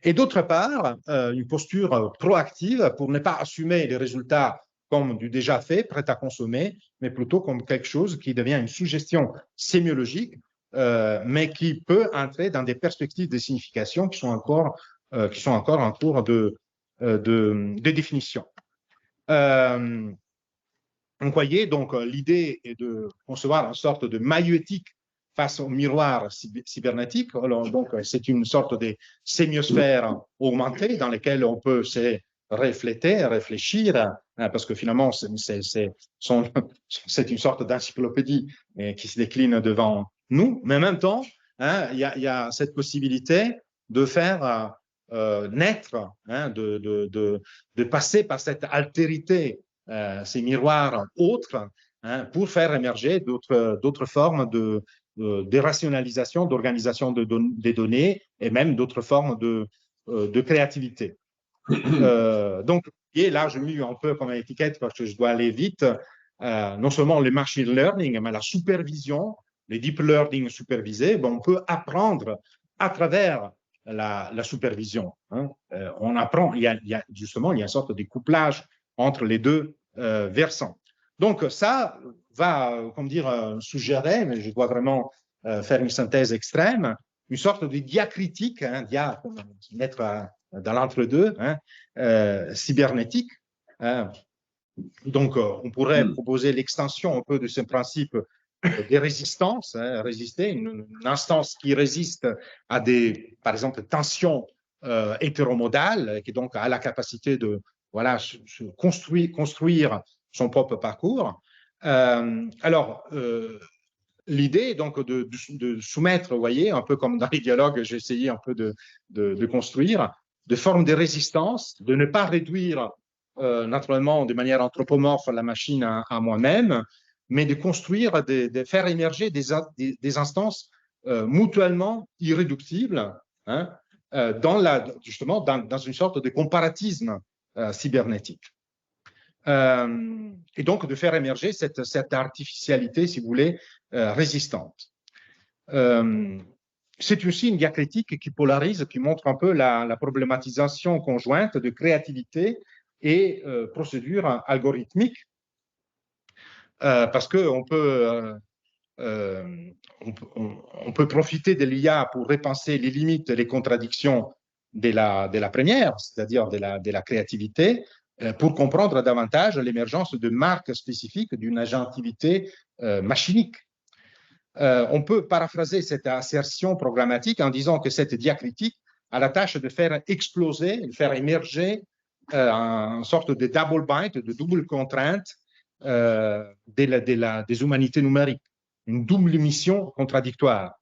et d'autre part, une posture proactive pour ne pas assumer les résultats comme du déjà fait, prêt à consommer, mais plutôt comme quelque chose qui devient une suggestion sémiologique, mais qui peut entrer dans des perspectives de signification qui sont encore en cours de définition. Vous voyez, donc, l'idée est de concevoir une sorte de maïeutique face au miroir cybernétique. Alors, donc, c'est une sorte de sémiosphère augmentée dans laquelle on peut se refléter, réfléchir, hein, parce que finalement, c'est une sorte d'encyclopédie qui se décline devant nous, mais en même temps, hein, il y a cette possibilité de faire naître, hein, de passer par cette altérité, ces miroirs autres, hein, pour faire émerger d'autres formes de rationalisation, d'organisation des données et même d'autres formes de créativité. Donc, et là, je mets un peu comme étiquette parce que je dois aller vite, non seulement le machine learning, mais la supervision, les deep learning supervisés, on peut apprendre à travers la supervision. Hein. On apprend, justement, il y a une sorte de couplage entre les deux versants. Donc, ça va, comme dire, suggérer, mais je dois vraiment faire une synthèse extrême, une sorte de diacritique, hein, mettre dans l'entre-deux, hein, cybernétique. Hein. Donc, on pourrait proposer l'extension un peu de ce principe des résistances, hein, résister, une instance qui résiste à des, par exemple, tensions hétéromodales, qui donc a la capacité de voilà, construire son propre parcours. Alors, l'idée est donc de soumettre, vous voyez, un peu comme dans les dialogues, j'ai essayé un peu de construire, de formes de résistance, de ne pas réduire naturellement de manière anthropomorphe la machine à moi-même, mais de construire, de faire émerger des instances mutuellement irréductibles, hein, justement dans une sorte de comparatisme cybernétique. Et donc de faire émerger cette artificialité, si vous voulez, résistante. C'est aussi une diacritique qui polarise, qui montre un peu la problématisation conjointe de créativité et procédure algorithmique, parce qu'on peut, on peut profiter de l'IA pour repenser les limites et les contradictions de la première, c'est-à-dire de la créativité, pour comprendre davantage l'émergence de marques spécifiques d'une agentivité machinique. On peut paraphraser cette assertion programmatique en disant que cette diacritique a la tâche de faire exploser, de faire émerger une sorte de double bind, de double contrainte des humanités numériques, une double mission contradictoire.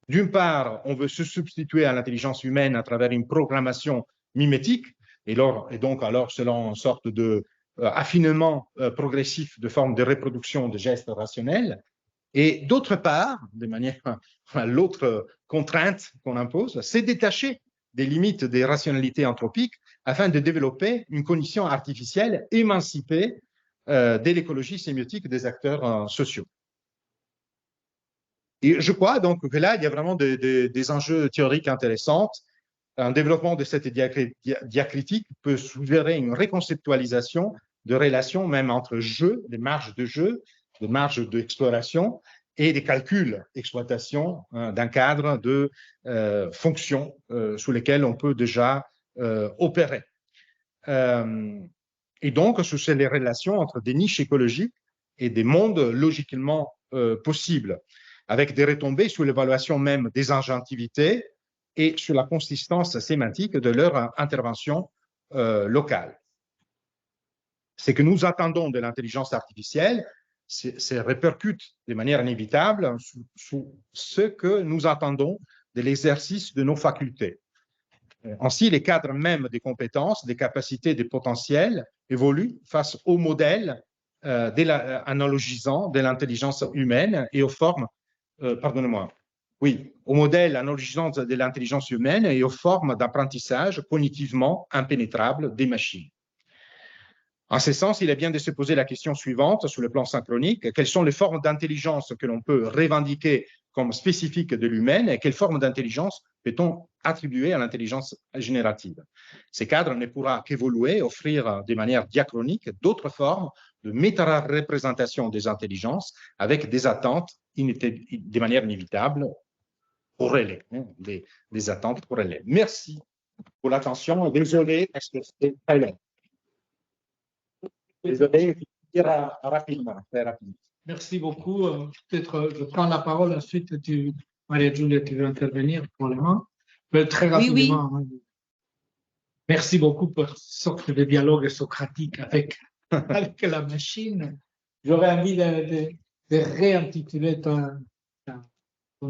D'une part, on veut se substituer à l'intelligence humaine à travers une programmation mimétique, et donc alors selon une sorte de affinement progressif de forme de reproduction de gestes rationnels. Et d'autre part, de manière, l'autre contrainte qu'on impose, c'est détacher des limites des rationalités anthropiques afin de développer une condition artificielle émancipée de l'écologie sémiotique des acteurs sociaux. Et je crois donc que là, il y a vraiment des enjeux théoriques intéressants. Un développement de cette diacritique peut suggérer une reconceptualisation de relations même entre jeux, des marges de jeu, des marges d'exploration et des calculs d'exploitation d'un cadre de fonctions sous lesquelles on peut déjà opérer. Et donc, ce sont les relations entre des niches écologiques et des mondes logiquement possibles, avec des retombées sur l'évaluation même des agentivités et sur la consistance sémantique de leur intervention locale. Ce que nous attendons de l'intelligence artificielle, c'est répercute de manière inévitable sur ce que nous attendons de l'exercice de nos facultés. Ainsi, les cadres même des compétences, des capacités, des potentiels évoluent face aux modèles analogisants de l'intelligence humaine et aux formes, aux modèles analogisants de l'intelligence humaine et aux formes d'apprentissage cognitivement impénétrables des machines. En ce sens, il est bien de se poser la question suivante sur le plan synchronique. Quelles sont les formes d'intelligence que l'on peut revendiquer comme spécifiques de l'humaine et quelles formes d'intelligence peut-on attribuer à l'intelligence générative? Ces cadres ne pourront qu'évoluer, offrir de manière diachronique d'autres formes de méta-représentation des intelligences avec des attentes de manière inévitable corrélées, des attentes corrélées. Merci pour l'attention. Désolé, parce que c'était très long. Désolé, je vais dire rapidement, très rapidement. Merci beaucoup. Peut-être je prends la parole, ensuite Maria Giulia, tu veux intervenir pour le moment. Très rapidement. Oui, oui. Merci beaucoup pour cette sorte de dialogue socratique avec, avec la machine. J'aurais envie de réintituler ton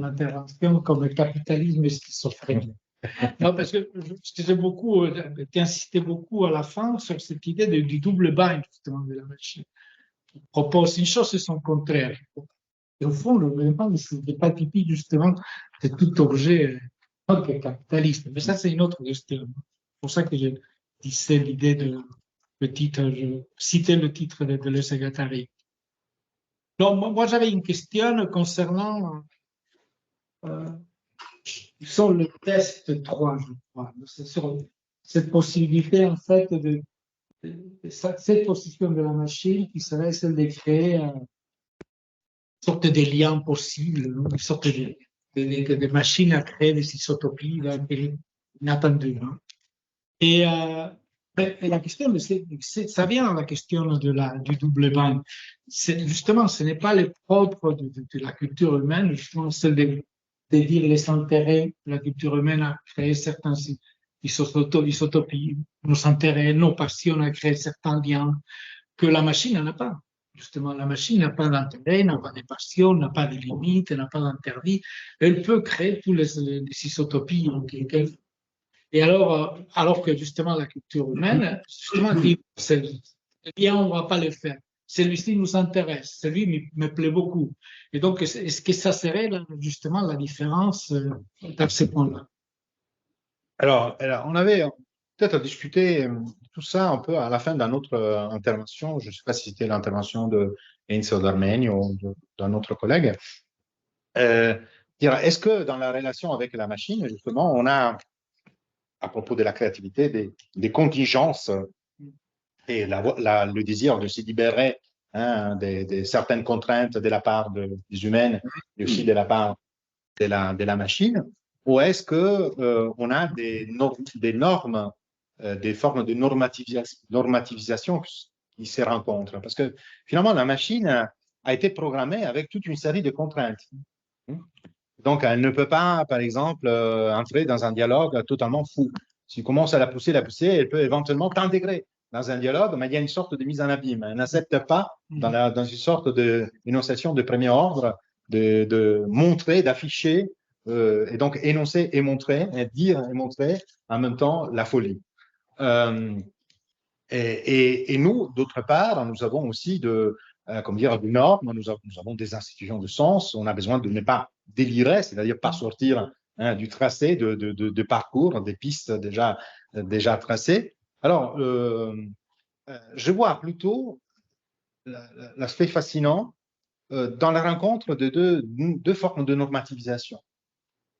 intervention comme capitalisme schizophrène. Non, parce que tu insistais beaucoup à la fin sur cette idée du double bind, justement, de la machine. Tu proposes une chose et son contraire. Et au fond, le bind, ce n'est pas typique, justement, de tout objet capitaliste. Mais ça, c'est une autre question. C'est pour ça que je disais l'idée je citais le titre de Le Secrétariat. Donc, moi, j'avais une question concernant sur le test 3, je crois. C'est sur cette possibilité, en fait, cette position de la machine qui serait celle de créer une sorte de lien possible, une sorte de machine à créer des isotopies inattendues. Et la question, ça vient à la question du double bind. Justement, ce n'est pas le propre de la culture humaine, justement, celle de dire les intérêts de la culture humaine à créer certains isotopies, nos intérêts, nos passions à créer certains liens que la machine n'en a pas. Justement, la machine n'a pas d'intérêt, n'a pas de passion, n'a pas de limites, n'a pas d'interdit. Elle peut créer tous les isotopies et alors que justement la culture humaine, justement, dit, eh bien, on ne va pas le faire. Celui-ci nous intéresse, celui me plaît beaucoup. Et donc, est-ce que ça serait justement la différence dans ce point-là? Alors, on avait peut-être discuté tout ça un peu à la fin d'une autre intervention. Je ne sais pas si c'était l'intervention de Enzo D'Armenio ou d'un autre collègue. Est-ce que dans la relation avec la machine, justement, on a, à propos de la créativité, des contingences et le désir de se libérer de certaines contraintes de la part des humaines et aussi de la part de la machine, ou est-ce qu'on a des normes, des formes de normativisation qui se rencontrent? Parce que finalement, la machine a été programmée avec toute une série de contraintes. Donc, elle ne peut pas, par exemple, entrer dans un dialogue totalement fou. Si tu commences à la pousser, elle peut éventuellement t'intégrer dans un dialogue, mais il y a une sorte de mise en abîme. Elle n'accepte pas, dans une sorte d'énonciation de premier ordre, de montrer, d'afficher, et donc énoncer et montrer, et dire et montrer en même temps la folie. Et nous, d'autre part, nous avons aussi des normes, nous avons des institutions de sens, on a besoin de ne pas délirer, c'est-à-dire pas sortir du tracé de parcours, des pistes déjà tracées. Alors, je vois plutôt l'aspect fascinant dans la rencontre de deux formes de normativisation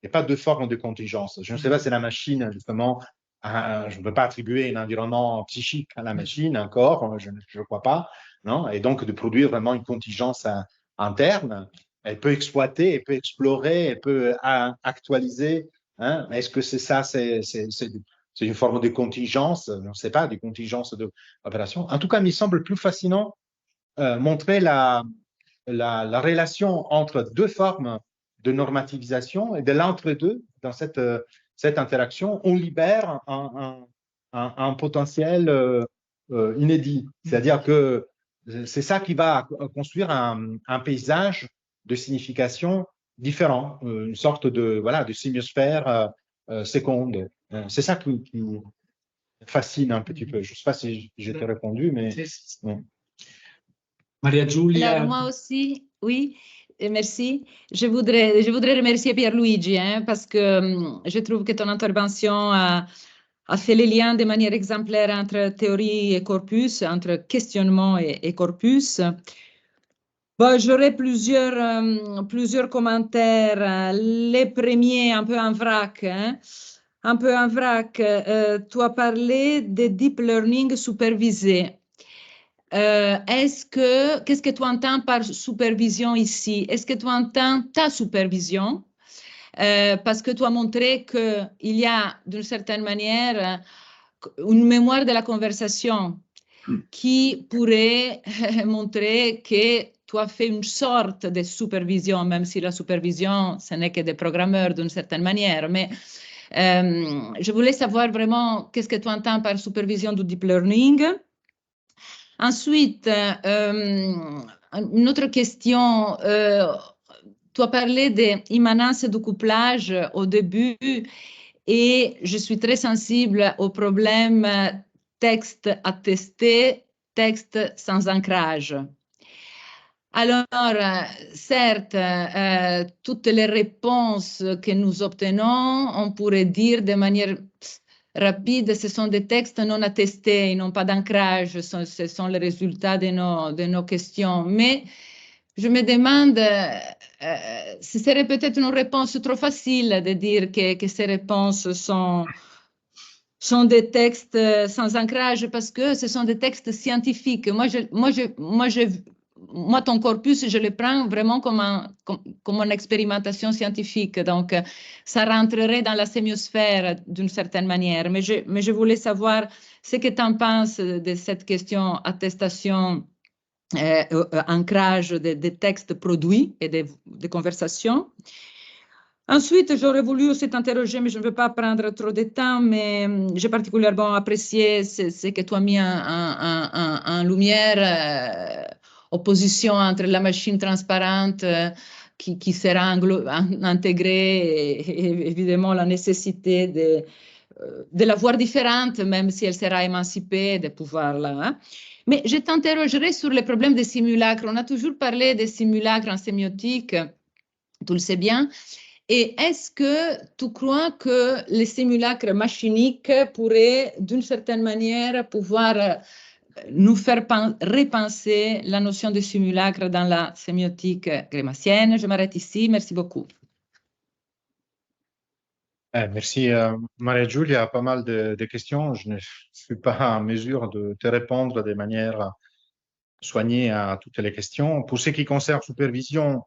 et pas deux formes de contingence. Je ne sais pas si la machine, justement, je ne peux pas attribuer un environnement psychique à la machine, un corps, je ne crois pas, non? Et donc de produire vraiment une contingence interne. Elle peut exploiter, elle peut explorer, elle peut actualiser. Est-ce que c'est ça, c'est une forme de contingence? Je ne sais pas, des contingences d'opération. En tout cas, il me semble plus fascinant montrer la relation entre deux formes de normativisation et de l'entre-deux dans cette interaction, on libère un potentiel inédit. C'est-à-dire que c'est ça qui va construire un paysage de signification différent, une sorte de sémiosphère seconde. C'est ça qui fascine un petit peu. Je ne sais pas si j'ai répondu, mais... Maria Giulia. Alors, moi aussi, oui, et merci. Je voudrais remercier Pierluigi parce que je trouve que ton intervention a fait les liens de manière exemplaire entre théorie et corpus, entre questionnement et corpus. Bon, j'aurais plusieurs commentaires. Les premiers, un peu en vrac. Un peu en vrac. Tu as parlé de deep learning supervisé. Qu'est-ce que tu entends par supervision ici? Est-ce que tu entends ta supervision? Parce que tu as montré qu'il y a, d'une certaine manière, une mémoire de la conversation qui pourrait montrer que tu as fait une sorte de supervision, même si la supervision, ce n'est que des programmeurs d'une certaine manière. Mais Je voulais savoir vraiment qu'est-ce que tu entends par supervision du deep learning. Ensuite, une autre question. Tu as parlé d'immanence et de couplage au début et je suis très sensible au problème texte attesté, texte sans ancrage. Alors, certes, toutes les réponses que nous obtenons, on pourrait dire de manière rapide, ce sont des textes non attestés, ils n'ont pas d'ancrage, ce sont les résultats de nos questions. Mais je me demande, ce serait peut-être une réponse trop facile de dire que ces réponses sont des textes sans ancrage parce que ce sont des textes scientifiques. Moi, ton corpus, je le prends vraiment comme une expérimentation scientifique. Donc, ça rentrerait dans la sémiosphère d'une certaine manière. Mais je voulais savoir ce que tu en penses de cette question attestation, ancrage des textes produits et des conversations. Ensuite, j'aurais voulu aussi t'interroger, mais je ne veux pas prendre trop de temps, mais j'ai particulièrement apprécié ce que tu as mis en lumière, opposition entre la machine transparente qui sera intégrée et évidemment la nécessité de la voir différente, même si elle sera émancipée de pouvoir-là. Hein. Mais je t'interrogerai sur le problème des simulacres. On a toujours parlé des simulacres en sémiotique, tu le sais bien. Et est-ce que tu crois que les simulacres machiniques pourraient, d'une certaine manière, pouvoir nous faire repenser la notion de simulacre dans la sémiotique grémassienne? Je m'arrête ici. Merci beaucoup. Merci, Maria Giulia. Pas mal de questions. Je ne suis pas en mesure de te répondre de manière soignée à toutes les questions. Pour ce qui concerne supervision,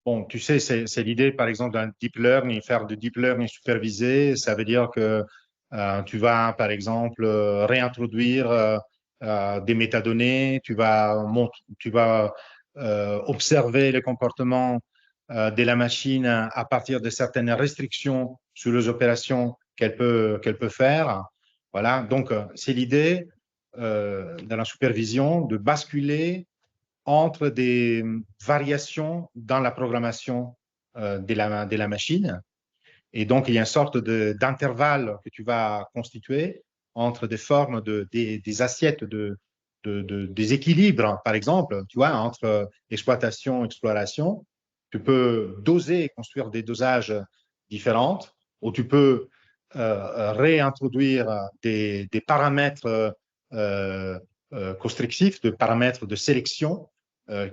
bon, tu sais, c'est l'idée, par exemple, d'un deep learning, faire du deep learning supervisé. Ça veut dire que tu vas, par exemple, réintroduire des métadonnées, tu vas observer le comportement de la machine à partir de certaines restrictions sur les opérations qu'elle peut faire. Voilà, donc c'est l'idée dans la supervision de basculer entre des variations dans la programmation de la machine. Et donc, il y a une sorte d'intervalle que tu vas constituer entre des formes des assiettes des équilibres, par exemple, tu vois, entre exploitation et exploration. Tu peux doser et construire des dosages différents, ou tu peux réintroduire des paramètres constrictifs, des paramètres de sélection, et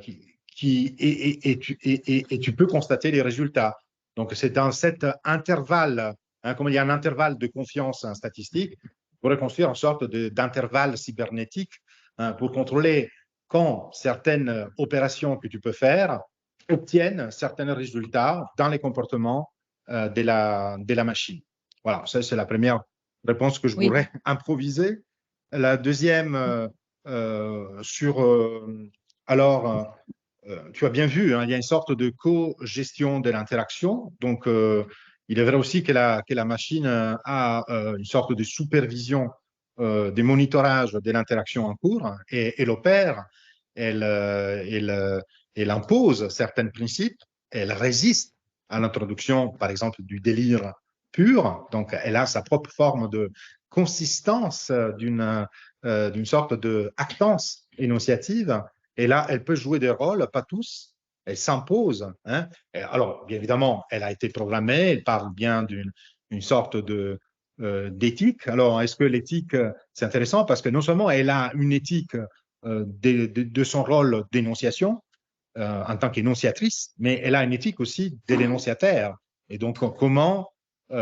tu peux constater les résultats. Donc, c'est dans cet intervalle, hein, comme il y a un intervalle de confiance statistique, pour reconstruire une sorte d'intervalle cybernétique hein, pour contrôler quand certaines opérations que tu peux faire obtiennent certains résultats dans les comportements de la machine. Voilà, ça c'est la première réponse que je pourrais improviser. La deuxième alors, tu as bien vu, hein, il y a une sorte de co-gestion de l'interaction. Donc, il est vrai aussi que la machine a une sorte de supervision, de monitorage de l'interaction en cours et elle opère, elle impose certains principes, elle résiste à l'introduction, par exemple, du délire pur. Donc, elle a sa propre forme de consistance d'une sorte d'actance énonciative. Et là, elle peut jouer des rôles, pas tous, elle s'impose. Hein. Alors, bien évidemment, elle a été programmée, elle parle bien d'une sorte d'éthique. Alors, est-ce que l'éthique, c'est intéressant parce que non seulement elle a une éthique de son rôle d'énonciation en tant qu'énonciatrice, mais elle a une éthique aussi de l'énonciataire. Et donc, comment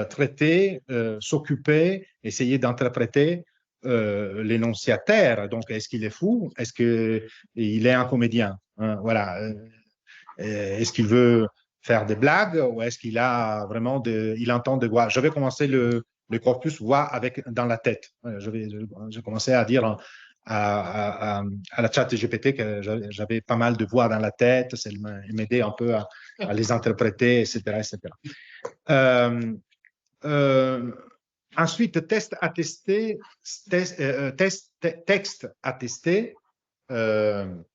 traiter, s'occuper, essayer d'interpréter l'énonciataire. Donc, est-ce qu'il est fou? Est-ce qu'il est un comédien? Hein, voilà. Est-ce qu'il veut faire des blagues ou est-ce qu'il a vraiment il entend de voix? Je vais commencer le corpus voix dans la tête. Je commençais à dire à la chat GPT que j'avais pas mal de voix dans la tête. Il m'aidait un peu à les interpréter, etc. etc. ensuite, texte attesté,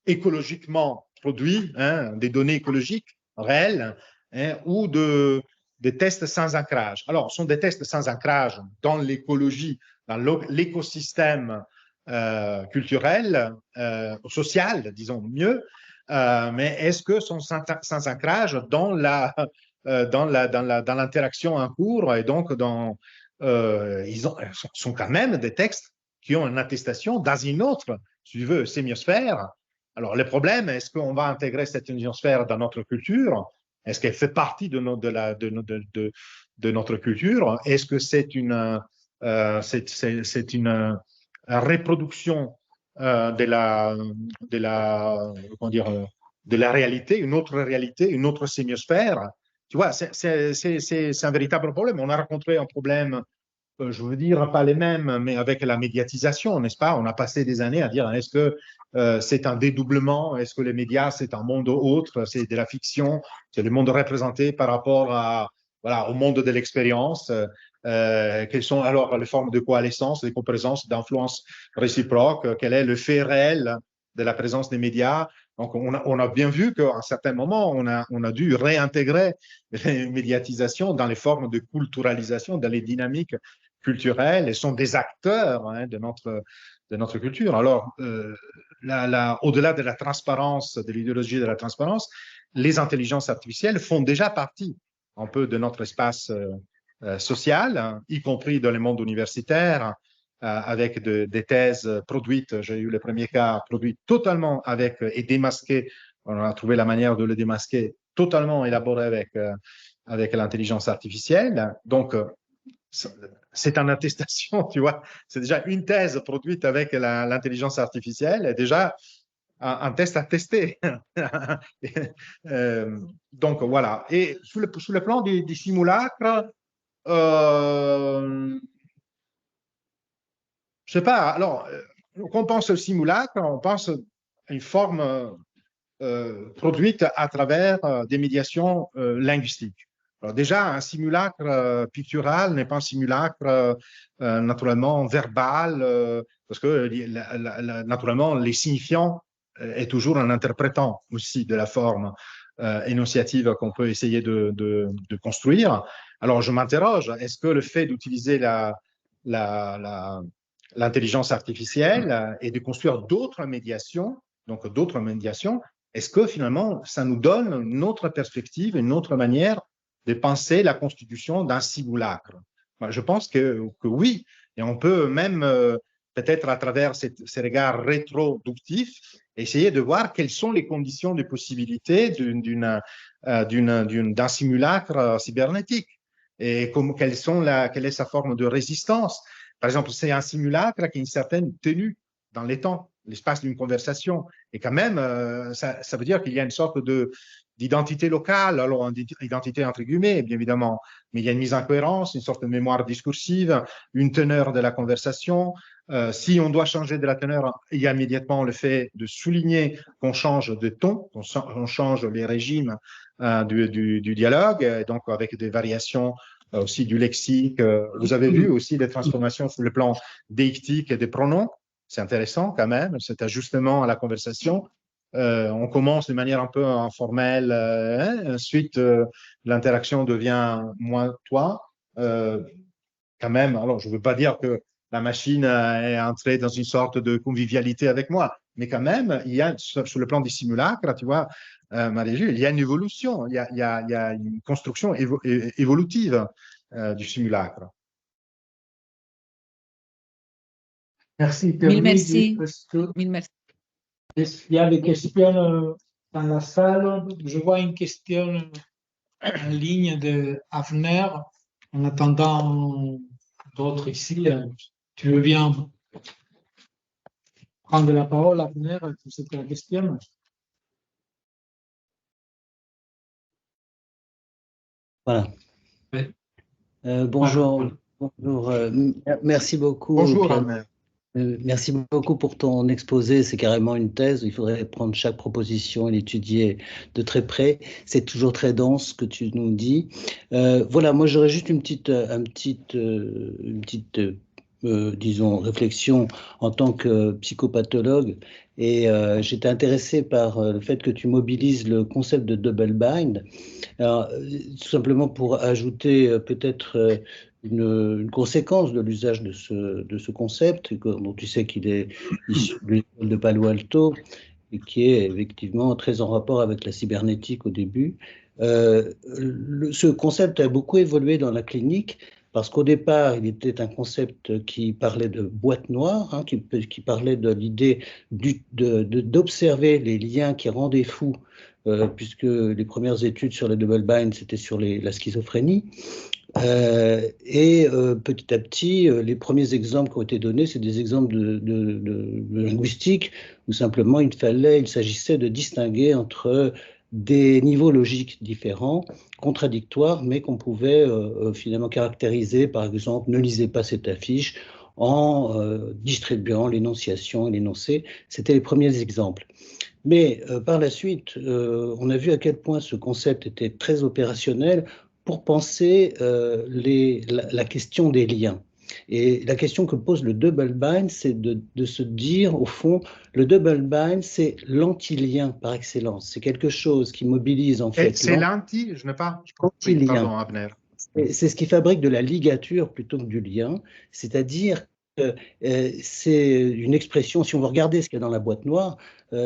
écologiquement produits, hein, des données écologiques réelles, hein, ou des tests sans ancrage. Alors, ce sont des tests sans ancrage dans l'écologie, dans l'écosystème culturel, social, disons mieux, mais est-ce que sont sans ancrage dans l'interaction en cours et donc sont quand même des textes qui ont une attestation dans une autre, si tu veux, sémiosphère. Alors, le problème, est-ce qu'on va intégrer cette sémiosphère dans notre culture? Est-ce qu'elle fait partie de notre culture? Est-ce que c'est une reproduction de la réalité, une autre réalité, une autre sémiosphère? Tu vois, c'est un véritable problème. On a rencontré un problème, je veux dire, pas les mêmes, mais avec la médiatisation, n'est-ce pas? On a passé des années à dire, est-ce que c'est un dédoublement? Est-ce que les médias, c'est un monde autre? C'est de la fiction? C'est le monde représenté par rapport au monde de l'expérience? Quelles sont alors les formes de coalescence, de coprésence, d'influence réciproque? Quel est le fait réel de la présence des médias? Donc, on a bien vu qu'à un certain moment, on a dû réintégrer les médiatisations dans les formes de culturalisation, dans les dynamiques culturelles, et sont des acteurs, hein, de notre culture. Alors, au-delà de la transparence, de l'idéologie de la transparence, les intelligences artificielles font déjà partie un peu de notre espace social, hein, y compris dans le monde universitaire, avec des thèses produites. J'ai eu le premier cas produit totalement et démasqué. On a trouvé la manière de le démasquer, totalement élaboré avec l'intelligence artificielle. Donc, c'est une attestation, tu vois. C'est déjà une thèse produite avec l'intelligence artificielle, et déjà un test à tester. Donc, voilà. Et sur le plan du simulacre, je sais pas. Alors, quand on pense au simulacre, on pense à une forme produite à travers des médiations linguistiques. Alors déjà, un simulacre pictural n'est pas un simulacre naturellement verbal, parce que naturellement, les signifiants est toujours un interprétant aussi de la forme énonciative qu'on peut essayer de construire. Alors, je m'interroge, est-ce que le fait d'utiliser l'intelligence artificielle et de construire d'autres médiations, est-ce que finalement, ça nous donne une autre perspective, une autre manière de penser la constitution d'un simulacre? Je pense que oui, et on peut même, peut-être à travers ces regards rétroductifs, essayer de voir quelles sont les conditions de possibilité d'un simulacre cybernétique et quelle est sa forme de résistance. Par exemple, c'est un simulacre qui a une certaine tenue dans les temps, l'espace d'une conversation. Et quand même, ça veut dire qu'il y a une sorte d'identité locale, alors identité entre guillemets, bien évidemment, mais il y a une mise en cohérence, une sorte de mémoire discursive, une teneur de la conversation. Si on doit changer de la teneur, il y a immédiatement le fait de souligner qu'on change de ton, qu'on change les régimes du dialogue, donc avec des variations aussi du lexique. Vous avez vu aussi des transformations sur le plan déictique et des pronoms. C'est intéressant quand même, cet ajustement à la conversation. On commence de manière un peu informelle, ensuite l'interaction devient moins toi. Quand même, alors je ne veux pas dire que la machine est entrée dans une sorte de convivialité avec moi, mais quand même, il y a sur le plan des simulacres, tu vois, Marie-Jules, il y a une évolution, il y a une construction évolutive du simulacre. Merci. Mille merci. Mille merci. Il y a des questions dans la salle. Je vois une question en ligne de Avner. En attendant d'autres ici, tu veux bien prendre la parole, Avner, pour cette question? Voilà. Oui. Bonjour. Bonjour. Merci beaucoup. Bonjour, Avner. Merci beaucoup pour ton exposé. C'est carrément une thèse. Il faudrait prendre chaque proposition et l'étudier de très près. C'est toujours très dense ce que tu nous dis. Voilà, moi j'aurais juste une petite, disons, réflexion en tant que psychopathologue. Et j'étais intéressé par le fait que tu mobilises le concept de double bind. Alors, tout simplement pour ajouter peut-être une conséquence de l'usage de ce concept, dont tu sais qu'il est issu de l'école de Palo Alto et qui est effectivement très en rapport avec la cybernétique au début. Ce concept a beaucoup évolué dans la clinique parce qu'au départ, il était un concept qui parlait de boîte noire, hein, qui parlait de l'idée d'observer les liens qui rendaient fou puisque les premières études sur le double bind, c'était sur la schizophrénie. Petit à petit, les premiers exemples qui ont été donnés, c'est des exemples de linguistique, où simplement il s'agissait de distinguer entre des niveaux logiques différents, contradictoires, mais qu'on pouvait finalement caractériser, par exemple, ne lisez pas cette affiche, en distribuant l'énonciation et l'énoncé. C'était les premiers exemples. Mais par la suite, on a vu à quel point ce concept était très opérationnel pour penser la question des liens. Et la question que pose le double bind, c'est de se dire, au fond, le double bind, c'est l'anti-lien par excellence. C'est quelque chose qui mobilise en fait C'est l'anti, je n'ai pas... Oui, l'anti-lien. pardon, Abner. C'est ce qui fabrique de la ligature plutôt que du lien, c'est-à-dire que c'est une expression, si on veut regarder ce qu'il y a dans la boîte noire,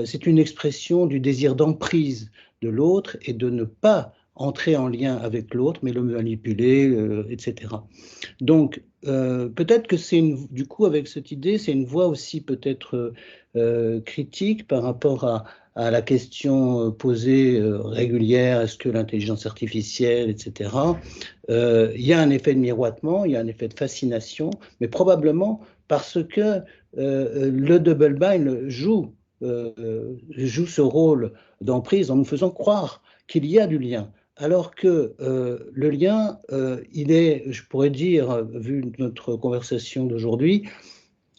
c'est une expression du désir d'emprise de l'autre et de ne pas entrer en lien avec l'autre, mais le manipuler, etc. Donc, peut-être que du coup, avec cette idée, c'est une voie aussi peut-être critique par rapport à la question posée régulière, est-ce que l'intelligence artificielle, etc. Il y a un effet de miroitement, il y a un effet de fascination, mais probablement parce que le double bind joue ce rôle d'emprise en nous faisant croire qu'il y a du lien. Alors que le lien, il est, je pourrais dire, vu notre conversation d'aujourd'hui,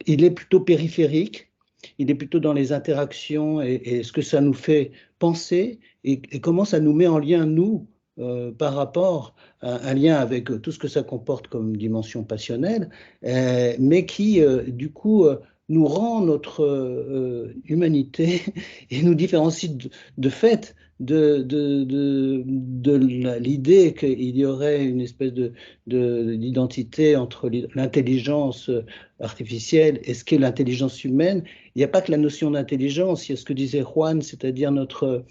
il est plutôt périphérique, il est plutôt dans les interactions et ce que ça nous fait penser et comment ça nous met en lien, nous, par rapport à un lien avec tout ce que ça comporte comme dimension passionnelle, mais qui, du coup, nous rend notre humanité et nous différencie de fait de l'idée qu'il y aurait une espèce d'identité entre l'intelligence artificielle et ce qu'est l'intelligence humaine. Il n'y a pas que la notion d'intelligence, il y a ce que disait Juan, c'est-à-dire notre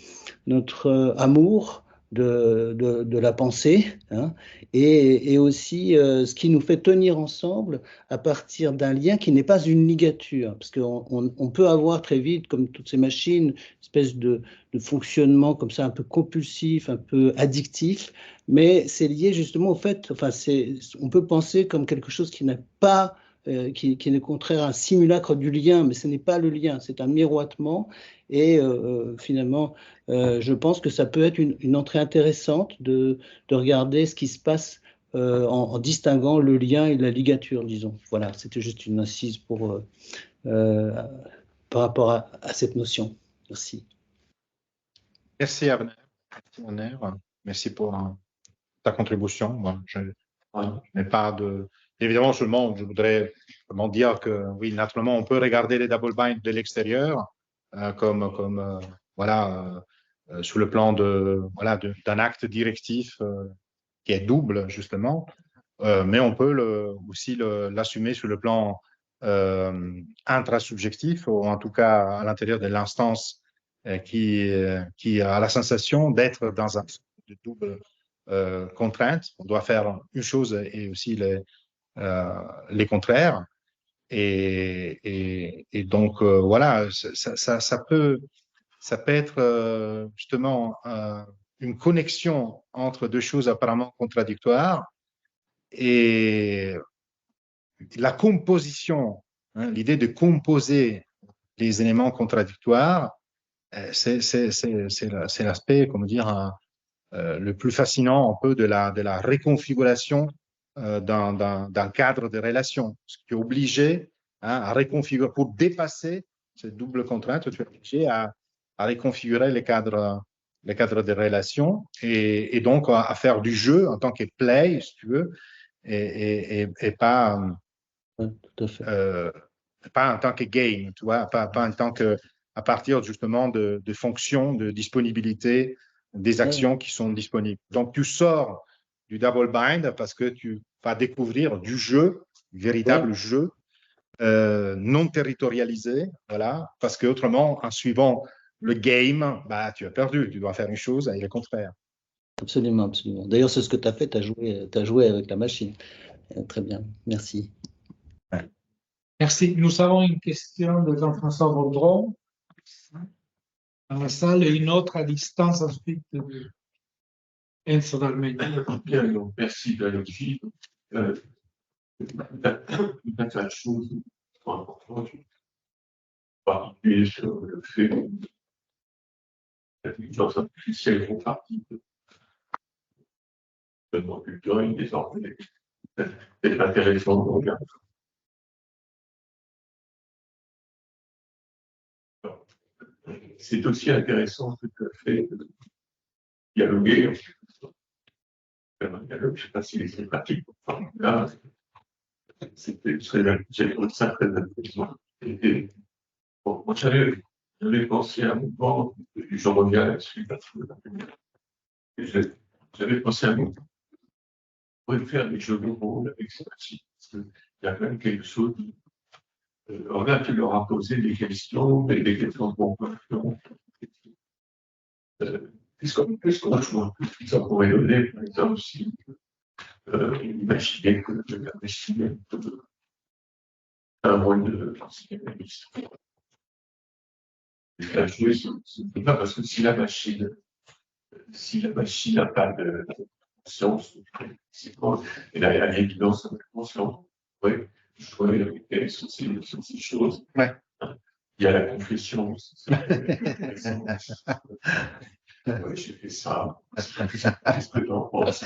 amour de la pensée, hein, et aussi ce qui nous fait tenir ensemble à partir d'un lien qui n'est pas une ligature, parce qu'on peut avoir très vite, comme toutes ces machines, une espèce de fonctionnement comme ça un peu compulsif, un peu addictif, mais c'est lié justement au fait, enfin, on peut penser comme quelque chose qui n'a pas qui est le contraire, un simulacre du lien, mais ce n'est pas le lien, c'est un miroitement. Et finalement, je pense que ça peut être une entrée intéressante de regarder ce qui se passe en distinguant le lien et la ligature, disons. Voilà, c'était juste une incise par rapport à cette notion. Merci. Merci, Abner. Merci pour ta contribution. Moi, je n'ai pas de... Évidemment, seulement, je voudrais dire que, oui, naturellement, on peut regarder les double bind de l'extérieur comme voilà, sous le plan d'un acte directif qui est double, justement, mais on peut aussi l'assumer sur le plan intrasubjectif, ou en tout cas à l'intérieur de l'instance qui a la sensation d'être dans un double contrainte. On doit faire une chose et aussi les contraires. Et donc, voilà, ça peut être justement une connexion entre deux choses apparemment contradictoires et la composition, hein, l'idée de composer les éléments contradictoires, c'est l'aspect, comment dire, le plus fascinant un peu de la réconfiguration d'un cadre de relation, ce qui est obligé à reconfigurer, pour dépasser cette double contrainte, tu es obligé à reconfigurer les cadres de relation et donc à faire du jeu en tant que play, si tu veux, et pas, tout à fait. Pas en tant que game, tu vois, pas en tant que, à partir justement de fonctions, de disponibilité des actions qui sont disponibles. Donc, tu sors du double bind parce que tu vas découvrir du jeu, du véritable jeu, non territorialisé, voilà, parce que autrement, en suivant le game, bah, tu as perdu, tu dois faire une chose et le contraire. Absolument, absolument. D'ailleurs, c'est ce que tu as fait, tu as joué avec la machine. Très bien, merci. Merci. Nous avons une question de Jean-François Vaudron dans la salle et une autre à distance ensuite de Enzo d'Arménie. Bien, donc, merci Valérie. Il y a plein de choses qui sont importantes, en particulier sur le fait que l'intelligence artificielle font partie de notre culture désormais. C'est intéressant de regarder. C'est aussi intéressant ce que fait dialoguer. Je ne sais pas si c'est pratique. Enfin, là, j'ai trouvé ça très intéressant. Bon, moi, j'avais pensé à un mouvement, je reviens là-dessus, parce que j'avais pensé à un mouvement. On pourrait faire des jeux de rôle avec ces machines. Parce qu'il y a quand même quelque chose. On a pu leur imposer des questions de compréhension. Qu'est-ce qu'on joue? Ça pourrait donner, par exemple, si imaginer que la machine a un rôle de psychanalyste. La jouer, c'est pas parce que si la machine n'a pas de conscience, elle a l'évidence de la conscience. Oui, jouer avec elle sur ces choses. Ouais. Il y a la confession. Ouais, j'ai fait ça. Qu'est-ce que t'en penses?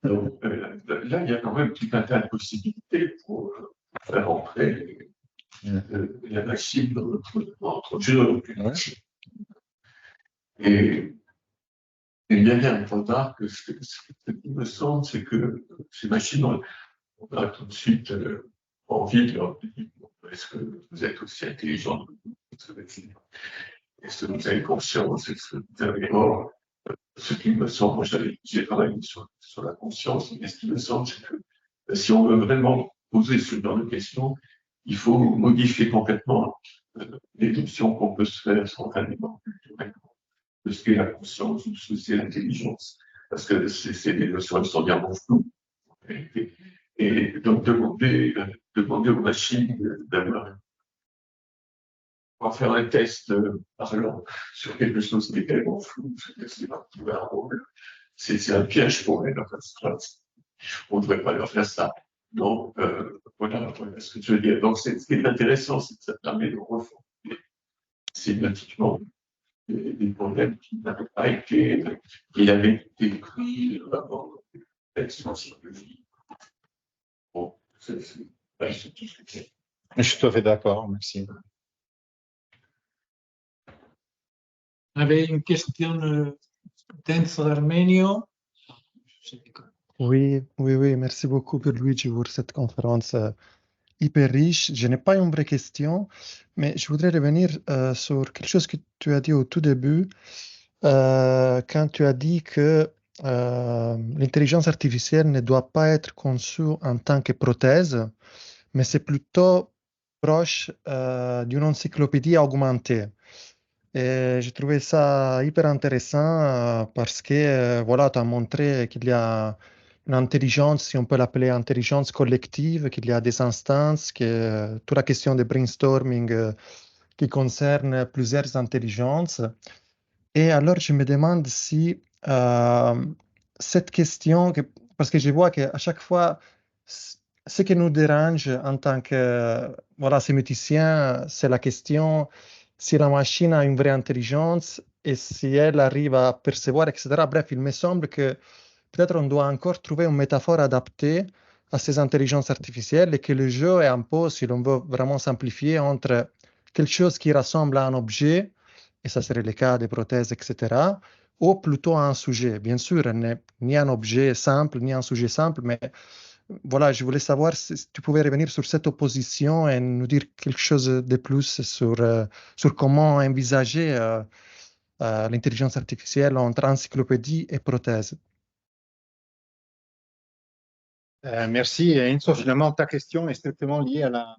Donc, là, il y a quand même tout un tas de possibilités pour faire entrer la machine dans notre jeu. Et une dernière remarque, ce qui me semble, c'est que ces machines, on a tout de suite envie de leur dire, est-ce que vous êtes aussi intelligent? Est-ce que vous avez conscience? Est-ce que vous avez mort? Ce qui me semble, moi j'ai travaillé sur la conscience, mais ce qui me semble, c'est que si on veut vraiment poser ce genre de questions, il faut modifier complètement les notions qu'on peut se faire spontanément, de ce qu'est la conscience ou de ce que c'est l'intelligence. Parce que c'est des notions extraordinairement floues. Et donc demander aux machines d'avoir faire un test parlant sur quelque chose qui est tellement flou, c'est pas un rôle. C'est un piège pour elles. On ne devrait pas leur faire ça. Donc, voilà ce que je veux dire. Donc, ce qui est intéressant, c'est que ça permet de reformuler systématiquement des problèmes qui n'avaient pas été, qui avaient été pris avant l'expression psychologique. Bon, c'est tout ce que c'est. Je suis tout à fait d'accord, merci. On avait une question d'Enzo d'Arménio. Oui, merci beaucoup Luigi pour cette conférence hyper riche. Je n'ai pas une vraie question, mais je voudrais revenir sur quelque chose que tu as dit au tout début, quand tu as dit que l'intelligence artificielle ne doit pas être conçue en tant que prothèse, mais c'est plutôt proche d'une encyclopédie augmentée. Et j'ai trouvé ça hyper intéressant parce que voilà, tu as montré qu'il y a une intelligence, si on peut l'appeler intelligence collective, qu'il y a des instances, que toute la question de brainstorming qui concerne plusieurs intelligences. Et alors, je me demande si cette question, parce que je vois qu'à chaque fois, ce qui nous dérange en tant que voilà, sémioticien, c'est la question si la machine a une vraie intelligence et si elle arrive à percevoir, etc. Bref, il me semble que peut-être on doit encore trouver une métaphore adaptée à ces intelligences artificielles et que le jeu est un peu, si l'on veut vraiment simplifier, entre quelque chose qui ressemble à un objet, et ça serait le cas des prothèses, etc., ou plutôt à un sujet. Bien sûr, elle n'est ni un objet simple, ni un sujet simple, mais voilà, je voulais savoir si tu pouvais revenir sur cette opposition et nous dire quelque chose de plus sur comment envisager l'intelligence artificielle entre encyclopédie et prothèse. Merci. Enzo, finalement, ta question est strictement liée à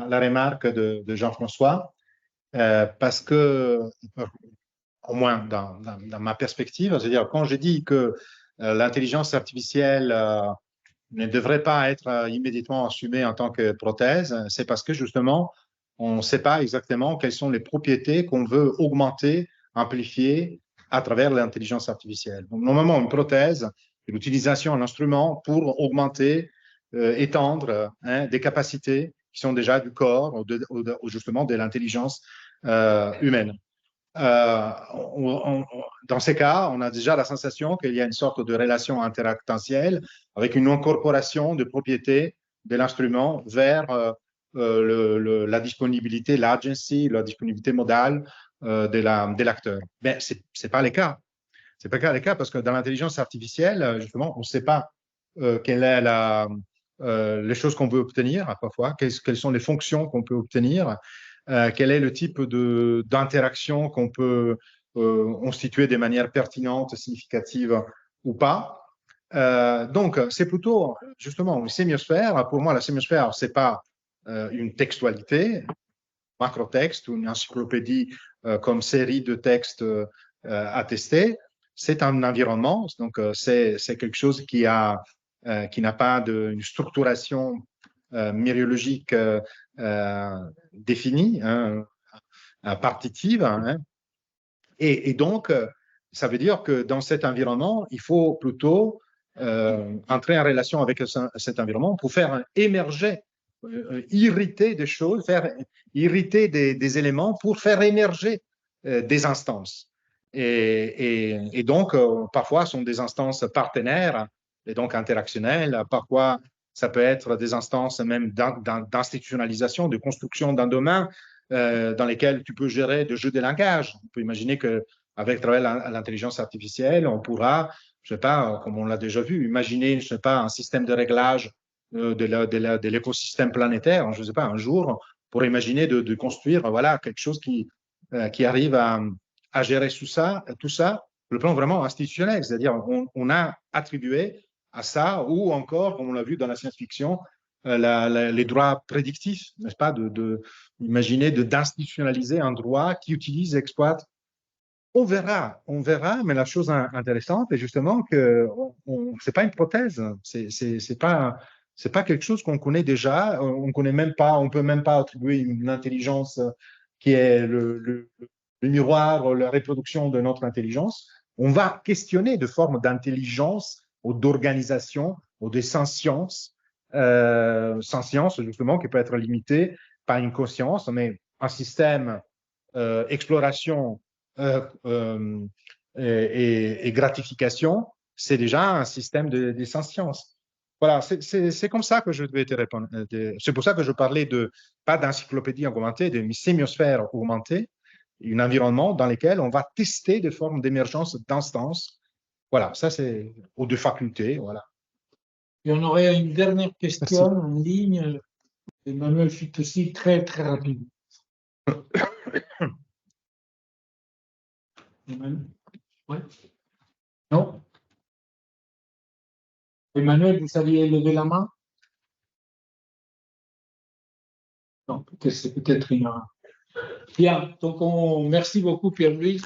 la remarque de Jean-François, parce que, au moins dans ma perspective, c'est-à-dire quand je dis que l'intelligence artificielle ne devrait pas être immédiatement assumée en tant que prothèse, c'est parce que justement, on ne sait pas exactement quelles sont les propriétés qu'on veut augmenter, amplifier à travers l'intelligence artificielle. Donc, normalement, une prothèse, c'est l'utilisation d'un instrument pour augmenter, étendre des capacités qui sont déjà du corps ou justement de l'intelligence humaine. Dans ces cas, on a déjà la sensation qu'il y a une sorte de relation interactentielle avec une incorporation de propriétés de l'instrument vers la disponibilité, l'agency, la disponibilité modale de l'acteur. Mais ce n'est pas le cas. C'est pas le cas parce que dans l'intelligence artificielle, justement, on ne sait pas quelle est les choses qu'on veut obtenir parfois, quelles sont les fonctions qu'on peut obtenir, quel est le type d'interaction qu'on peut constituer de manière pertinente, significative ou pas. Donc, c'est plutôt justement une sémiosphère. Pour moi, la sémiosphère, ce n'est pas une textualité, macrotexte ou une encyclopédie comme série de textes attestés. C'est un environnement, donc c'est quelque chose qui n'a pas une structuration myriologique définie, partitive. Et donc, ça veut dire que dans cet environnement, il faut plutôt entrer en relation avec cet environnement pour faire émerger, irriter des choses, faire irriter des éléments pour faire émerger des instances. Et donc, parfois, ce sont des instances partenaires et donc interactionnelles. Parfois, ça peut être des instances même d'institutionnalisation, de construction d'un domaine dans lesquels tu peux gérer des jeux de langage. On peut imaginer qu'avec l'intelligence artificielle, on pourra, je ne sais pas, comme on l'a déjà vu, imaginer, je ne sais pas, un système de réglage de l'écosystème planétaire, je ne sais pas, un jour, pour imaginer de construire voilà, quelque chose qui arrive à gérer tout ça, le plan vraiment institutionnel, c'est-à-dire on a attribué à ça, ou encore, comme on l'a vu dans la science-fiction, les droits prédictifs, n'est-ce pas, imaginer d'institutionnaliser un droit qui utilise, exploite. On verra, mais la chose intéressante est justement que c'est pas une prothèse, c'est pas quelque chose qu'on connaît déjà, on connaît même pas, on peut même pas attribuer une intelligence qui est le miroir, la reproduction de notre intelligence. On va questionner de formes d'intelligence ou d'organisation ou de sentience, justement, qui peut être limitée par une conscience, mais un système exploration et gratification, c'est déjà un système de science. Voilà, c'est comme ça que je devais te répondre. C'est pour ça que je parlais pas d'encyclopédie augmentée, de sémiosphère augmentée, un environnement dans lequel on va tester des formes d'émergence d'instances. Voilà, ça c'est, ou de facultés, voilà. Et on aurait une dernière question en ligne. Emmanuel Fitoussi, très, très rapide. Ouais. Non? Emmanuel, vous saviez lever la main? Non, c'est peut-être une erreur. Bien, donc merci beaucoup Pierre-Louis.